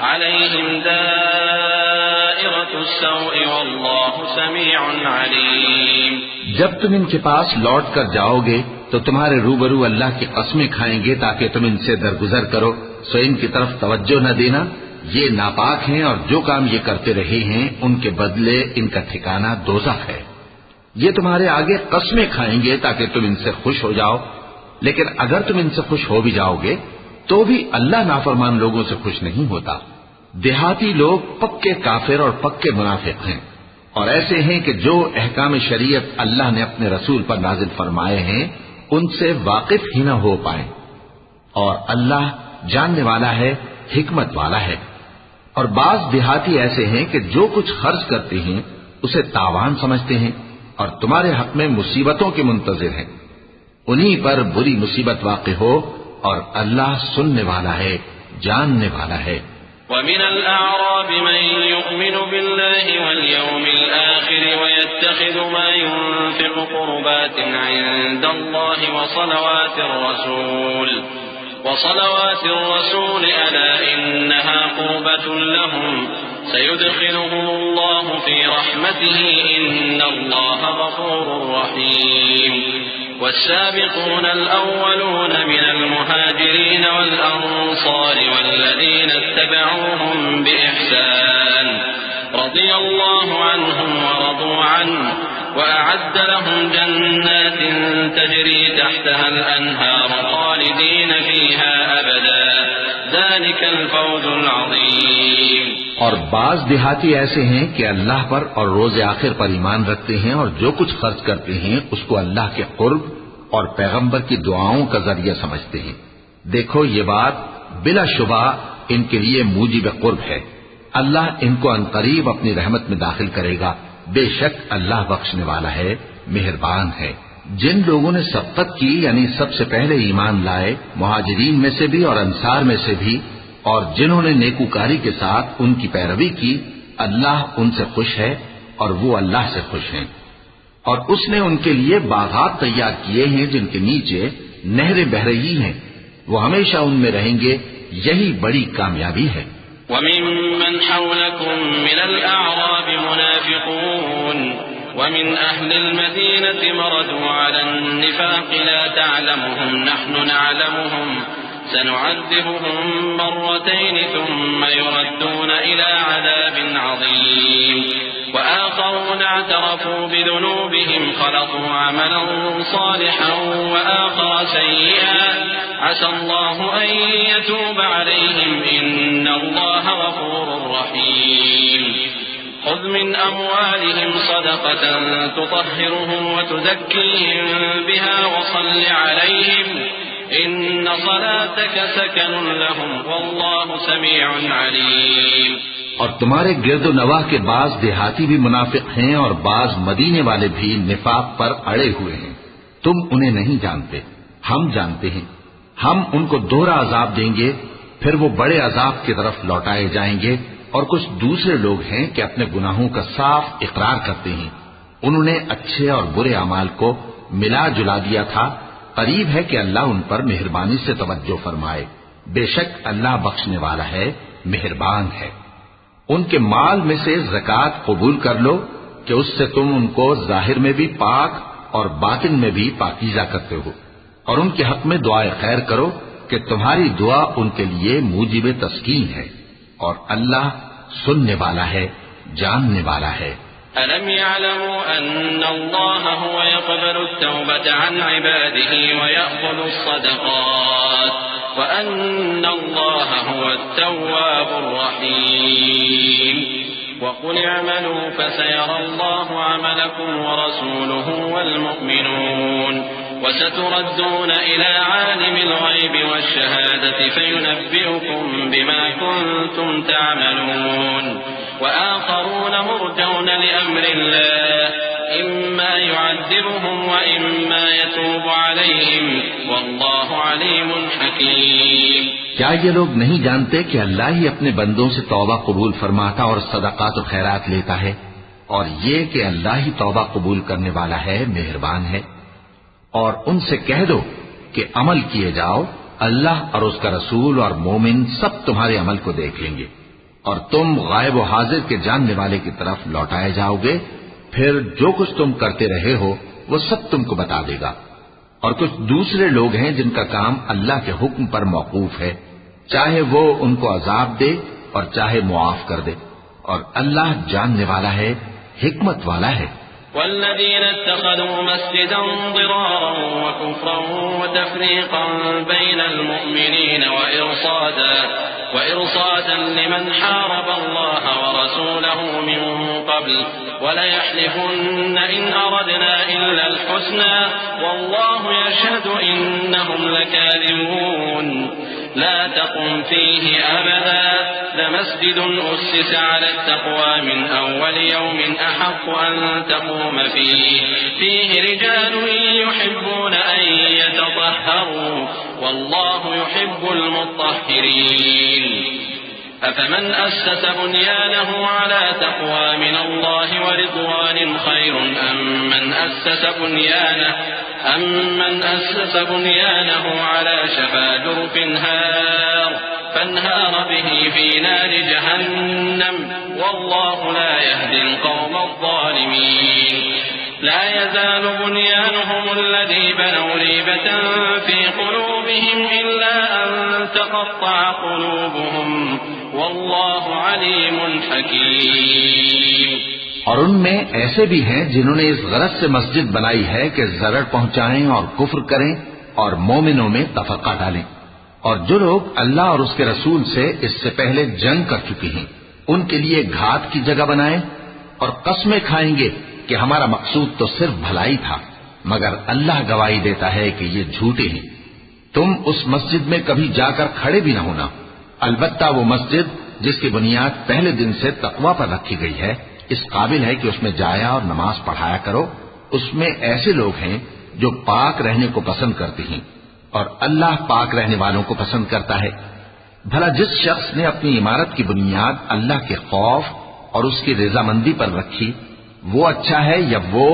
عليهم دائرة دائرة السوء والله سميع عليم. جب تم ان کے پاس لوٹ کر جاؤ گے تو تمہارے روبرو اللہ کی قسمیں کھائیں گے تاکہ تم ان سے درگزر کرو، سو ان کی طرف توجہ نہ دینا، یہ ناپاک ہیں اور جو کام یہ کرتے رہے ہیں ان کے بدلے ان کا ٹھکانہ دوزخ ہے. یہ تمہارے آگے قسمیں کھائیں گے تاکہ تم ان سے خوش ہو جاؤ، لیکن اگر تم ان سے خوش ہو بھی جاؤ گے تو بھی اللہ نافرمان لوگوں سے خوش نہیں ہوتا. دیہاتی لوگ پکے کافر اور پکے منافق ہیں، اور ایسے ہیں کہ جو احکام شریعت اللہ نے اپنے رسول پر نازل فرمائے ہیں ان سے واقف ہی نہ ہو پائیں. اور اللہ جاننے والا ہے، حکمت والا ہے. اور بعض دیہاتی ایسے ہیں کہ جو کچھ خرچ کرتے ہیں اسے تاوان سمجھتے ہیں اور تمہارے حق میں مصیبتوں کے منتظر ہیں. انہی پر بری مصیبت واقع ہو اور اللہ سننے والا ہے، جاننے والا ہے. ومن الأعراب من يؤمن بالله واليوم الآخر ويتخذ ما ينفق قربات عند الله وصلوات الرسول ألا إنها قربة لهم سيدخلهم الله في رحمته إن الله غفور رحيم. والسابقون الأولون من المهاجرين والأنصار والذين اتبعوهم بإحسان رضي الله عنهم ورضوا عنه وأعد لهم جنات تجري تحتها الأنهار خالدين فيها أبدا ذلك الفوز العظيم. اور بعض دیہاتی ایسے ہیں کہ اللہ پر اور روز آخر پر ایمان رکھتے ہیں اور جو کچھ خرچ کرتے ہیں اس کو اللہ کے قرب اور پیغمبر کی دعاؤں کا ذریعہ سمجھتے ہیں. دیکھو یہ بات بلا شبہ ان کے لیے موجب قرب ہے. اللہ ان کو عنقریب اپنی رحمت میں داخل کرے گا. بے شک اللہ بخشنے والا ہے، مہربان ہے. جن لوگوں نے سبقت کی یعنی سب سے پہلے ایمان لائے، مہاجرین میں سے بھی اور انصار میں سے بھی، اور جنہوں نے نیکوکاری کے ساتھ ان کی پیروی کی، اللہ ان سے خوش ہے اور وہ اللہ سے خوش ہیں. اور اس نے ان کے لیے باغات تیار کیے ہیں جن کے نیچے نہریں بہہ رہی ہیں، وہ ہمیشہ ان میں رہیں گے. یہی بڑی کامیابی ہے. وَمِمَّنْ حَوْلَكُمْ مِنَ الْأَعْرَابِ مُنَافِقُونَ وَمِنْ أَهْلِ الْمَدِينَةِ مَرَدُوا عَلَى النِّفَاقِ لَا تَعْلَمُهُمْ نَحْنُ نَعْلَمُهُمْ سنعذبهم مرتين ثم يردون إلى عذاب عظيم. وآخرون اعترفوا بذنوبهم خلطوا عملا صالحا وآخر سيئا عسى الله أن يتوب عليهم إن الله غفور رحيم. خذ من أموالهم صدقة تطهرهم وتزكيهم بها وصل عليهم إن صلاتك سكن لهم والله سميع عليم. اور تمہارے گرد و نواح کے بعض دیہاتی بھی منافق ہیں اور بعض مدینے والے بھی نفاق پر اڑے ہوئے ہیں. تم انہیں نہیں جانتے، ہم جانتے ہیں. ہم ان کو دوہرا عذاب دیں گے، پھر وہ بڑے عذاب کی طرف لوٹائے جائیں گے. اور کچھ دوسرے لوگ ہیں کہ اپنے گناہوں کا صاف اقرار کرتے ہیں. انہوں نے اچھے اور برے اعمال کو ملا جلا دیا تھا. قریب ہے کہ اللہ ان پر مہربانی سے توجہ فرمائے. بے شک اللہ بخشنے والا ہے، مہربان ہے. ان کے مال میں سے زکوٰۃ قبول کر لو کہ اس سے تم ان کو ظاہر میں بھی پاک اور باطن میں بھی پاکیزہ کرتے ہو. اور ان کے حق میں دعائے خیر کرو کہ تمہاری دعا ان کے لیے موجب تسکین ہے. اور اللہ سننے والا ہے، جاننے والا ہے. ألم يعلموا أن الله هو يقبل التوبة عن عباده ويأخذ الصدقات وأن الله هو التواب الرحيم. وقل اعملوا فسيرى الله عملكم ورسوله والمؤمنون وستردون إلى عالم الغيب والشهادة فينبئكم بما كنتم تعملون. وآخرون مرجون لأمر الله إما يعذبهم وإما يتوب عليهم والله عليم حكيم. کیا یہ لوگ نہیں جانتے کہ اللہ ہی اپنے بندوں سے توبہ قبول فرماتا اور صدقات و خیرات لیتا ہے، اور یہ کہ اللہ ہی توبہ قبول کرنے والا ہے، مہربان ہے. اور ان سے کہہ دو کہ عمل کیے جاؤ، اللہ اور اس کا رسول اور مومن سب تمہارے عمل کو دیکھ لیں گے. اور تم غائب و حاضر کے جاننے والے کی طرف لوٹائے جاؤ گے، پھر جو کچھ تم کرتے رہے ہو وہ سب تم کو بتا دے گا۔ اور کچھ دوسرے لوگ ہیں جن کا کام اللہ کے حکم پر موقوف ہے، چاہے وہ ان کو عذاب دے اور چاہے معاف کر دے، اور اللہ جاننے والا ہے، حکمت والا ہے۔ والذين اتخذوا مسجدا ضرارا وكفرا وتفريقا بين المؤمنين وإرصادا لمن حارب الله ورسوله من قبل وليحلفن إن أردنا إلا الحسنى والله يشهد إنهم لكاذبون لا تقم فيه أبدا لمسجد أسس على التقوى من أول يوم أحق أن تقوم فيه رجال يحبون أن يتطهروا والله يحب المطهرين أفمن أسس بنيانه على تقوى من الله ورضوان خير أم من أسس بنيانه على شفا جرف فانهار به في نار جهنم والله لا يهدي القوم الظالمين لا يزال بنيانهم الذي بنوا ريبة في قلوبهم إلا أن تقطع قلوبهم والله عليم حكيم۔ اور ان میں ایسے بھی ہیں جنہوں نے اس غرض سے مسجد بنائی ہے کہ ضرر پہنچائیں اور کفر کریں اور مومنوں میں تفرقہ ڈالیں، اور جو لوگ اللہ اور اس کے رسول سے اس سے پہلے جنگ کر چکے ہیں ان کے لیے گھات کی جگہ بنائیں اور قسمیں کھائیں گے کہ ہمارا مقصود تو صرف بھلائی تھا، مگر اللہ گواہی دیتا ہے کہ یہ جھوٹے ہیں۔ تم اس مسجد میں کبھی جا کر کھڑے بھی نہ ہونا، البتہ وہ مسجد جس کی بنیاد پہلے دن سے تقوی پر رکھی گئی ہے اس قابل ہے کہ اس میں جایا اور نماز پڑھایا کرو۔ اس میں ایسے لوگ ہیں جو پاک رہنے کو پسند کرتے ہیں اور اللہ پاک رہنے والوں کو پسند کرتا ہے۔ بھلا جس شخص نے اپنی عمارت کی بنیاد اللہ کے خوف اور اس کی رضامندی پر رکھی وہ اچھا ہے یا وہ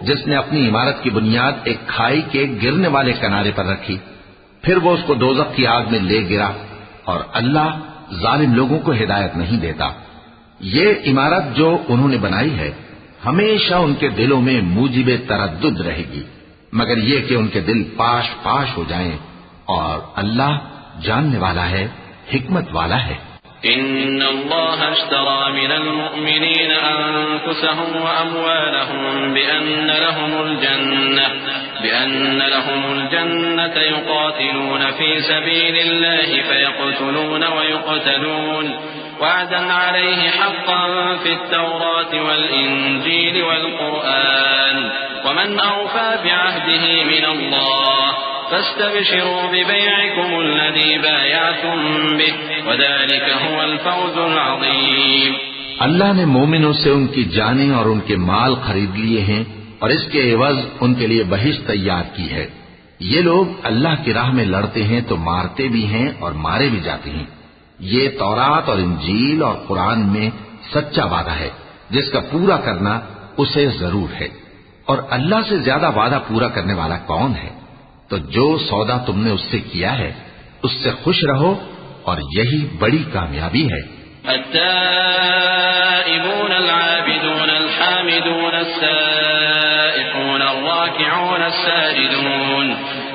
جس نے اپنی عمارت کی بنیاد ایک کھائی کے گرنے والے کنارے پر رکھی پھر وہ اس کو دوزخ کی آگ میں لے گرا، اور اللہ ظالم لوگوں کو ہدایت نہیں دیتا۔ یہ عمارت جو انہوں نے بنائی ہے ہمیشہ ان کے دلوں میں موجب تردد رہے گی، مگر یہ کہ ان کے دل پاش پاش ہو جائیں، اور اللہ جاننے والا ہے، حکمت والا ہے۔ إن الله اشترى من المؤمنين أنفسهم وأموالهم بأن لهم الجنة يقاتلون في سبيل الله فيقتلون ويقتلون وعدا عليه حقا في التوراة والإنجيل والقرآن ومن أوفى بعهده من الله فاستبشروا ببيعكم الذي بايعتم به وذلك هو الفوز العظيم۔ اللہ نے مومنوں سے ان کی جانیں اور ان کے مال خرید لیے ہیں اور اس کے عوض ان کے لیے بہشت تیار کی ہے۔ یہ لوگ اللہ کی راہ میں لڑتے ہیں تو مارتے بھی ہیں اور مارے بھی جاتے ہیں۔ یہ تورات اور انجیل اور قرآن میں سچا وعدہ ہے جس کا پورا کرنا اسے ضرور ہے، اور اللہ سے زیادہ وعدہ پورا کرنے والا کون ہے؟ تو جو سودا تم نے اس سے کیا ہے اس سے خوش رہو، اور یہی بڑی کامیابی ہے۔ التائبون العابدون الحامدون السائحون الراكعون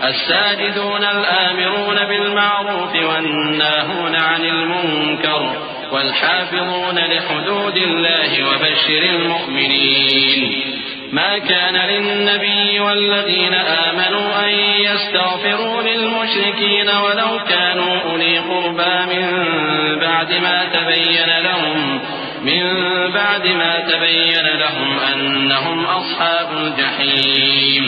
الساجدون الآمرون بالمعروف والناهون عن المنكر والحافظون لحدود الله وبشر المؤمنين ما كان للنبي والذين آمنوا أن يستغفروا للمشركين ولو كانوا أولي قربى من بعد ما تبين لهم أنهم أصحاب الجحيم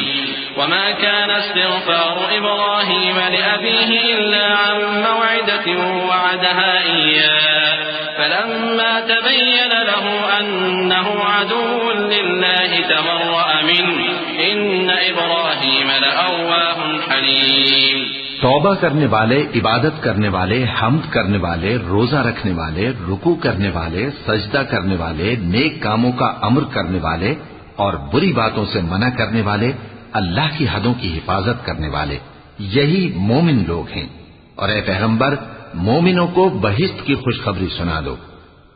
وما كان استغفار إبراهيم لأبيه إلا عن موعدة وعدها إياه فلما تبين له أنه عدو لله تبرأ منه إن إبراهيم لأواه حليم۔ توبہ کرنے والے، عبادت کرنے والے، حمد کرنے والے، روزہ رکھنے والے، رکوع کرنے والے، سجدہ کرنے والے، نیک کاموں کا امر کرنے والے اور بری باتوں سے منع کرنے والے، اللہ کی حدوں کی حفاظت کرنے والے، یہی مومن لوگ ہیں۔ اور اے پیغمبر، مومنوں کو بہشت کی خوشخبری سنا دو۔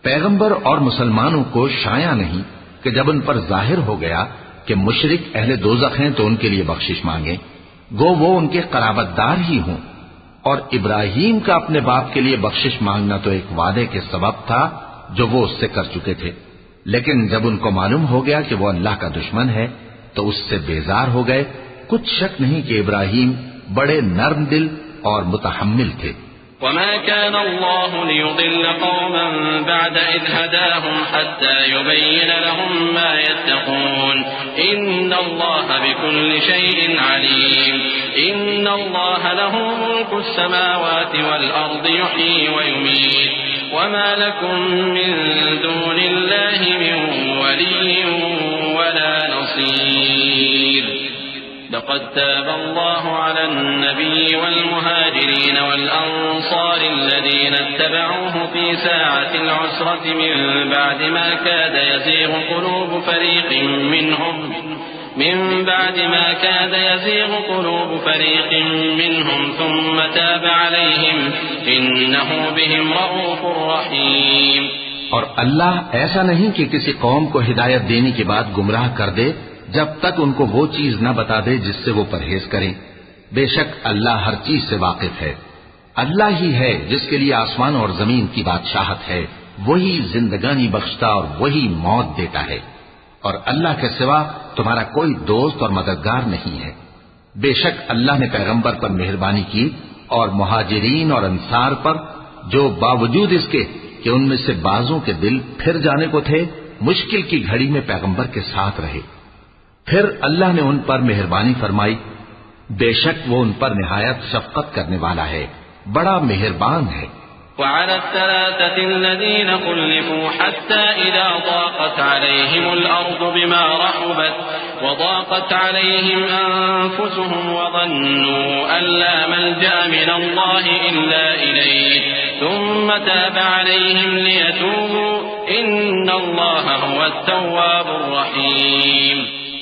پیغمبر اور مسلمانوں کو شایع نہیں کہ جب ان پر ظاہر ہو گیا کہ مشرک اہل دوزخ ہیں تو ان کے لیے بخشش مانگیں، گو وہ ان کے قرابت دار ہی ہوں۔ اور ابراہیم کا اپنے باپ کے لیے بخشش مانگنا تو ایک وعدے کے سبب تھا جو وہ اس سے کر چکے تھے، لیکن جب ان کو معلوم ہو گیا کہ وہ اللہ کا دشمن ہے تو اس سے بیزار ہو گئے۔ کچھ شک نہیں کہ ابراہیم بڑے نرم دل اور متحمل تھے۔ وما كان الله ليضل قوما بعد إذ هداهم حتى يبين لهم ما يتقون إن الله بكل شيء عليم إن الله له ملك السماوات والأرض يحيي ويميت وما لكم من دون الله من ولي ولا نصير لقد تاب الله على النبي والمهاجرين والأنصار الذين اتبعوه في ساعة العسرة من بعد ما كاد يزيغ قلوب فريق منهم ثم تاب عليهم إنه بهم رؤوف رحيم۔ اور اللہ ایسا نہیں کہ کسی قوم کو ہدایت دینے کے بعد گمراہ کر دے جب تک ان کو وہ چیز نہ بتا دے جس سے وہ پرہیز کریں۔ بے شک اللہ ہر چیز سے واقف ہے۔ اللہ ہی ہے جس کے لیے آسمان اور زمین کی بادشاہت ہے، وہی زندگانی بخشتا اور وہی موت دیتا ہے، اور اللہ کے سوا تمہارا کوئی دوست اور مددگار نہیں ہے۔ بے شک اللہ نے پیغمبر پر مہربانی کی اور مہاجرین اور انصار پر جو باوجود اس کے کہ ان میں سے بعضوں کے دل پھر جانے کو تھے مشکل کی گھڑی میں پیغمبر کے ساتھ رہے، پھر اللہ نے ان پر مہربانی فرمائی۔ بے شک وہ ان پر نہایت شفقت کرنے والا ہے، بڑا مہربان ہے۔ وعلى الثلاثة الذين خلفوا حتى إذا ضاقت عليهم الأرض بما رحبت وضاقت عليهم أنفسهم وظنوا أن لا ملجأ من الله إلا إليه ثم تاب عليهم ليتوبوا إن الله هو التواب الرحيم۔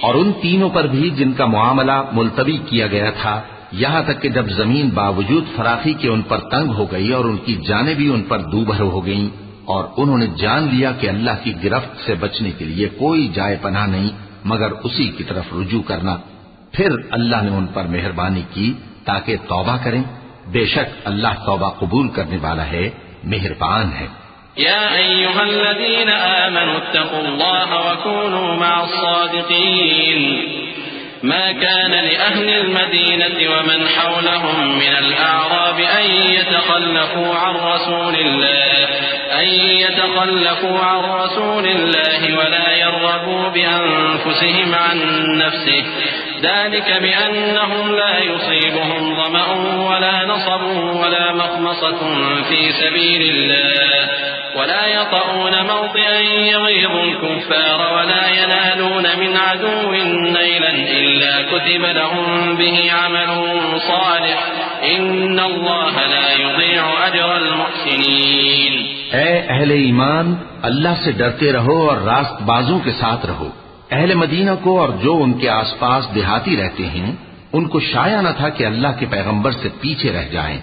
اور ان تینوں پر بھی جن کا معاملہ ملتوی کیا گیا تھا، یہاں تک کہ جب زمین باوجود فراخی کے ان پر تنگ ہو گئی اور ان کی جانیں بھی ان پر دوبھر ہو گئیں، اور انہوں نے جان لیا کہ اللہ کی گرفت سے بچنے کے لیے کوئی جائے پناہ نہیں مگر اسی کی طرف رجوع کرنا، پھر اللہ نے ان پر مہربانی کی تاکہ توبہ کریں۔ بے شک اللہ توبہ قبول کرنے والا ہے، مہربان ہے۔ يا أيها الذين آمنوا اتقوا الله وكونوا مع الصادقين ما كان لأهل المدينة ومن حولهم من الأعراب أن يتخلفوا عن رسول الله ولا يرغبوا بأنفسهم عن نفسه ذلك بأنهم لا يصيبهم ظمأ ولا نصب ولا مخمصة في سبيل الله ولا يطؤون موطئا يغيظ الكفار ولا ينالون من عدو نيلا إلا كتب لهم به عمل صالح إن الله لا يضيع أجر المحسنين۔ اے اہل ایمان، اللہ سے ڈرتے رہو اور راست بازوں کے ساتھ رہو۔ اہل مدینہ کو اور جو ان کے آس پاس دیہاتی رہتے ہیں ان کو شایع نہ تھا کہ اللہ کے پیغمبر سے پیچھے رہ جائیں،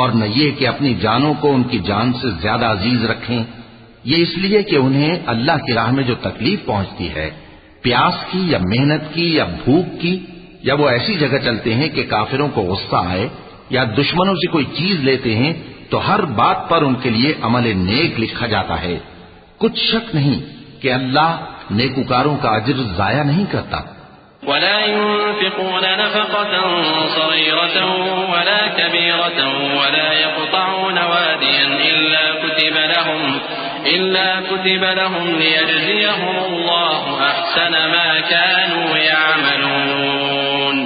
اور نہ یہ کہ اپنی جانوں کو ان کی جان سے زیادہ عزیز رکھیں، یہ اس لیے کہ انہیں اللہ کی راہ میں جو تکلیف پہنچتی ہے، پیاس کی یا محنت کی یا بھوک کی، یا وہ ایسی جگہ چلتے ہیں کہ کافروں کو غصہ آئے یا دشمنوں سے کوئی چیز لیتے ہیں تو ہر بات پر ان کے لیے عمل نیک لکھا جاتا ہے۔ کچھ شک نہیں کہ اللہ نیکوکاروں کا اجر ضائع نہیں کرتا۔ ولا ينفقون نفقة صغيرة ولا كبيرة ولا يقطعون واديا إلا كتب لهم ليجزيهم الله أحسن ما كانوا يعملون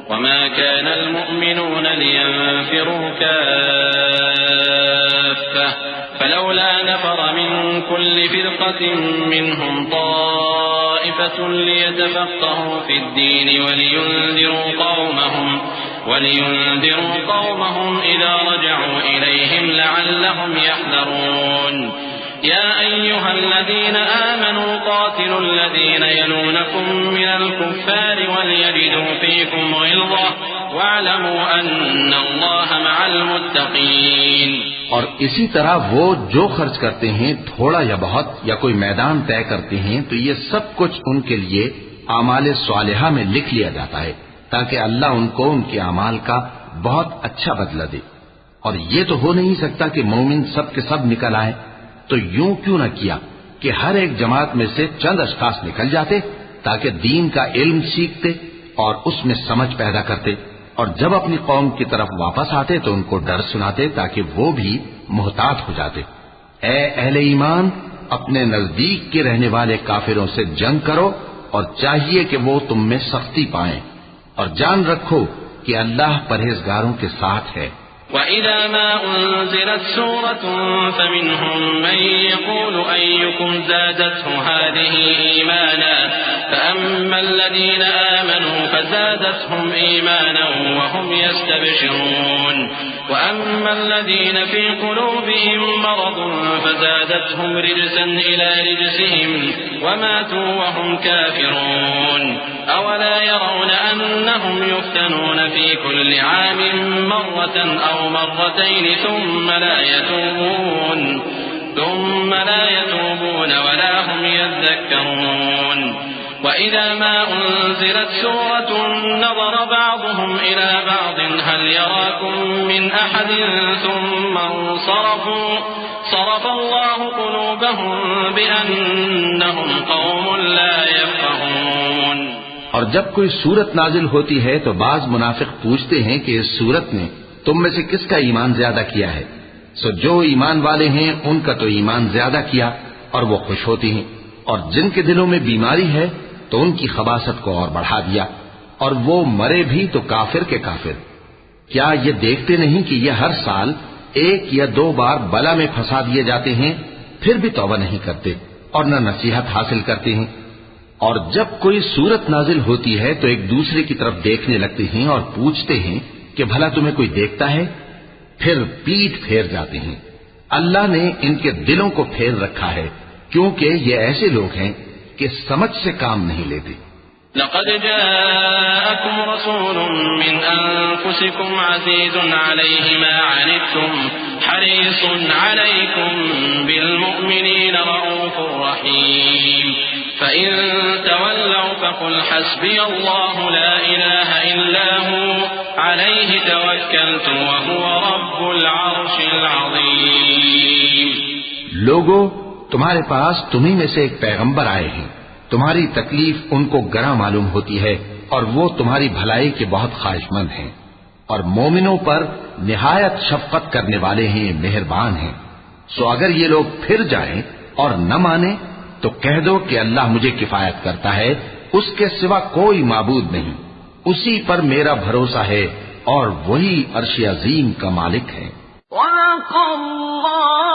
وما كان المؤمنون لينفروا كافة فلولا نفر من كل فرقة منهم طائفة ليتفقهوا في الدين ولينذروا قومهم إذا رجعوا إليهم لعلهم يحذرون يا أيها الذين آمنوا قاتلوا الذين يلونكم من الكفار وليجدوا فيكم غلظة واعلموا أن الله مع المتقين۔ اور اسی طرح وہ جو خرچ کرتے ہیں تھوڑا یا بہت یا کوئی میدان طے کرتے ہیں تو یہ سب کچھ ان کے لیے اعمال صالحہ میں لکھ لیا جاتا ہے تاکہ اللہ ان کو ان کے اعمال کا بہت اچھا بدلہ دے۔ اور یہ تو ہو نہیں سکتا کہ مومن سب کے سب نکل آئے، تو یوں کیوں نہ کیا کہ ہر ایک جماعت میں سے چند اشخاص نکل جاتے تاکہ دین کا علم سیکھتے اور اس میں سمجھ پیدا کرتے، اور جب اپنی قوم کی طرف واپس آتے تو ان کو ڈر سناتے تاکہ وہ بھی محتاط ہو جاتے۔ اے اہل ایمان، اپنے نزدیک کے رہنے والے کافروں سے جنگ کرو اور چاہیے کہ وہ تم میں سختی پائیں، اور جان رکھو کہ اللہ پرہیزگاروں کے ساتھ ہے۔ وَإِذَا مَا أُنزِلَتْ سُورَةٌ فَمِنْهُمْ مَن يَقُولُ أَيُّكُمْ زَادَتْهُ هَٰذِهِ إِيمَانًا فَأَمَّا الَّذِينَ آمَنُوا فَزَادَتْهُمْ إِيمَانًا وَهُمْ يَسْتَبْشِرُونَ وَأَمَّا الَّذِينَ فِي قُلُوبِهِم مَّرَضٌ فَزَادَتْهُمْ رِجْسًا إِلَىٰ رِجْسِهِمْ وَمَاتُوا وَهُمْ كَافِرُونَ أَوَلَا يَرَوْنَ أَنَّهُمْ يُفْتَنُونَ فِي كُلِّ عَامٍ مَّرَّةً أَوْ مَرَّتَيْنِ ثُمَّ لَا يَتُوبُونَ وَلَا هُمْ يَذَّكَّرُونَ وَإِذَا مَا أُنزِلَتْ سُورَةٌ نَظَرَ بَعْضُهُمْ إِلَىٰ بَعْضٍ هَلْ يَرَاكُم مِّنْ أَحَدٍ ثُمَّ انصَرَفُوا صَرَفَ اللَّهُ قُلُوبَهُم بِأَنَّهُمْ قَوْمٌ لَّا يَفْقَهُونَ۔ اور جب کوئی سورت نازل ہوتی ہے تو بعض منافق پوچھتے ہیں کہ اس سورت نے تم میں سے کس کا ایمان زیادہ کیا ہے؟ سو جو ایمان والے ہیں ان کا تو ایمان زیادہ کیا اور وہ خوش ہوتی ہیں، اور جن کے دلوں میں بیماری ہے تو ان کی خباثت کو اور بڑھا دیا، اور وہ مرے بھی تو کافر کے کافر۔ کیا یہ دیکھتے نہیں کہ یہ ہر سال ایک یا دو بار بلا میں پھنسا دیے جاتے ہیں، پھر بھی توبہ نہیں کرتے اور نہ نصیحت حاصل کرتے ہیں؟ اور جب کوئی سورت نازل ہوتی ہے تو ایک دوسرے کی طرف دیکھنے لگتے ہیں اور پوچھتے ہیں کہ بھلا تمہیں کوئی دیکھتا ہے؟ پھر پیٹ پھیر جاتے ہیں۔ اللہ نے ان کے دلوں کو پھیر رکھا ہے کیونکہ یہ ایسے لوگ ہیں کہ سمجھ سے کام نہیں لیتے۔ لقد جاءكم رسول من أنفسكم عزيز عليه ما عنتم حريص عليكم بالمؤمنين رؤوف رحيم فإن تولوا فقل حسبي الله لا إله إلا هو عليه توكلت وهو رب العرش العظيم۔ لوگو، تمہارے پاس تمہیں میں سے ایک پیغمبر آئے ہیں، تمہاری تکلیف ان کو گراں معلوم ہوتی ہے اور وہ تمہاری بھلائی کے بہت خواہش مند ہیں، اور مومنوں پر نہایت شفقت کرنے والے ہیں، مہربان ہیں۔ سو اگر یہ لوگ پھر جائیں اور نہ مانیں تو کہہ دو کہ اللہ مجھے کفایت کرتا ہے، اس کے سوا کوئی معبود نہیں، اسی پر میرا بھروسہ ہے اور وہی عرش عظیم کا مالک ہے۔ وَلَقَ اللَّهُ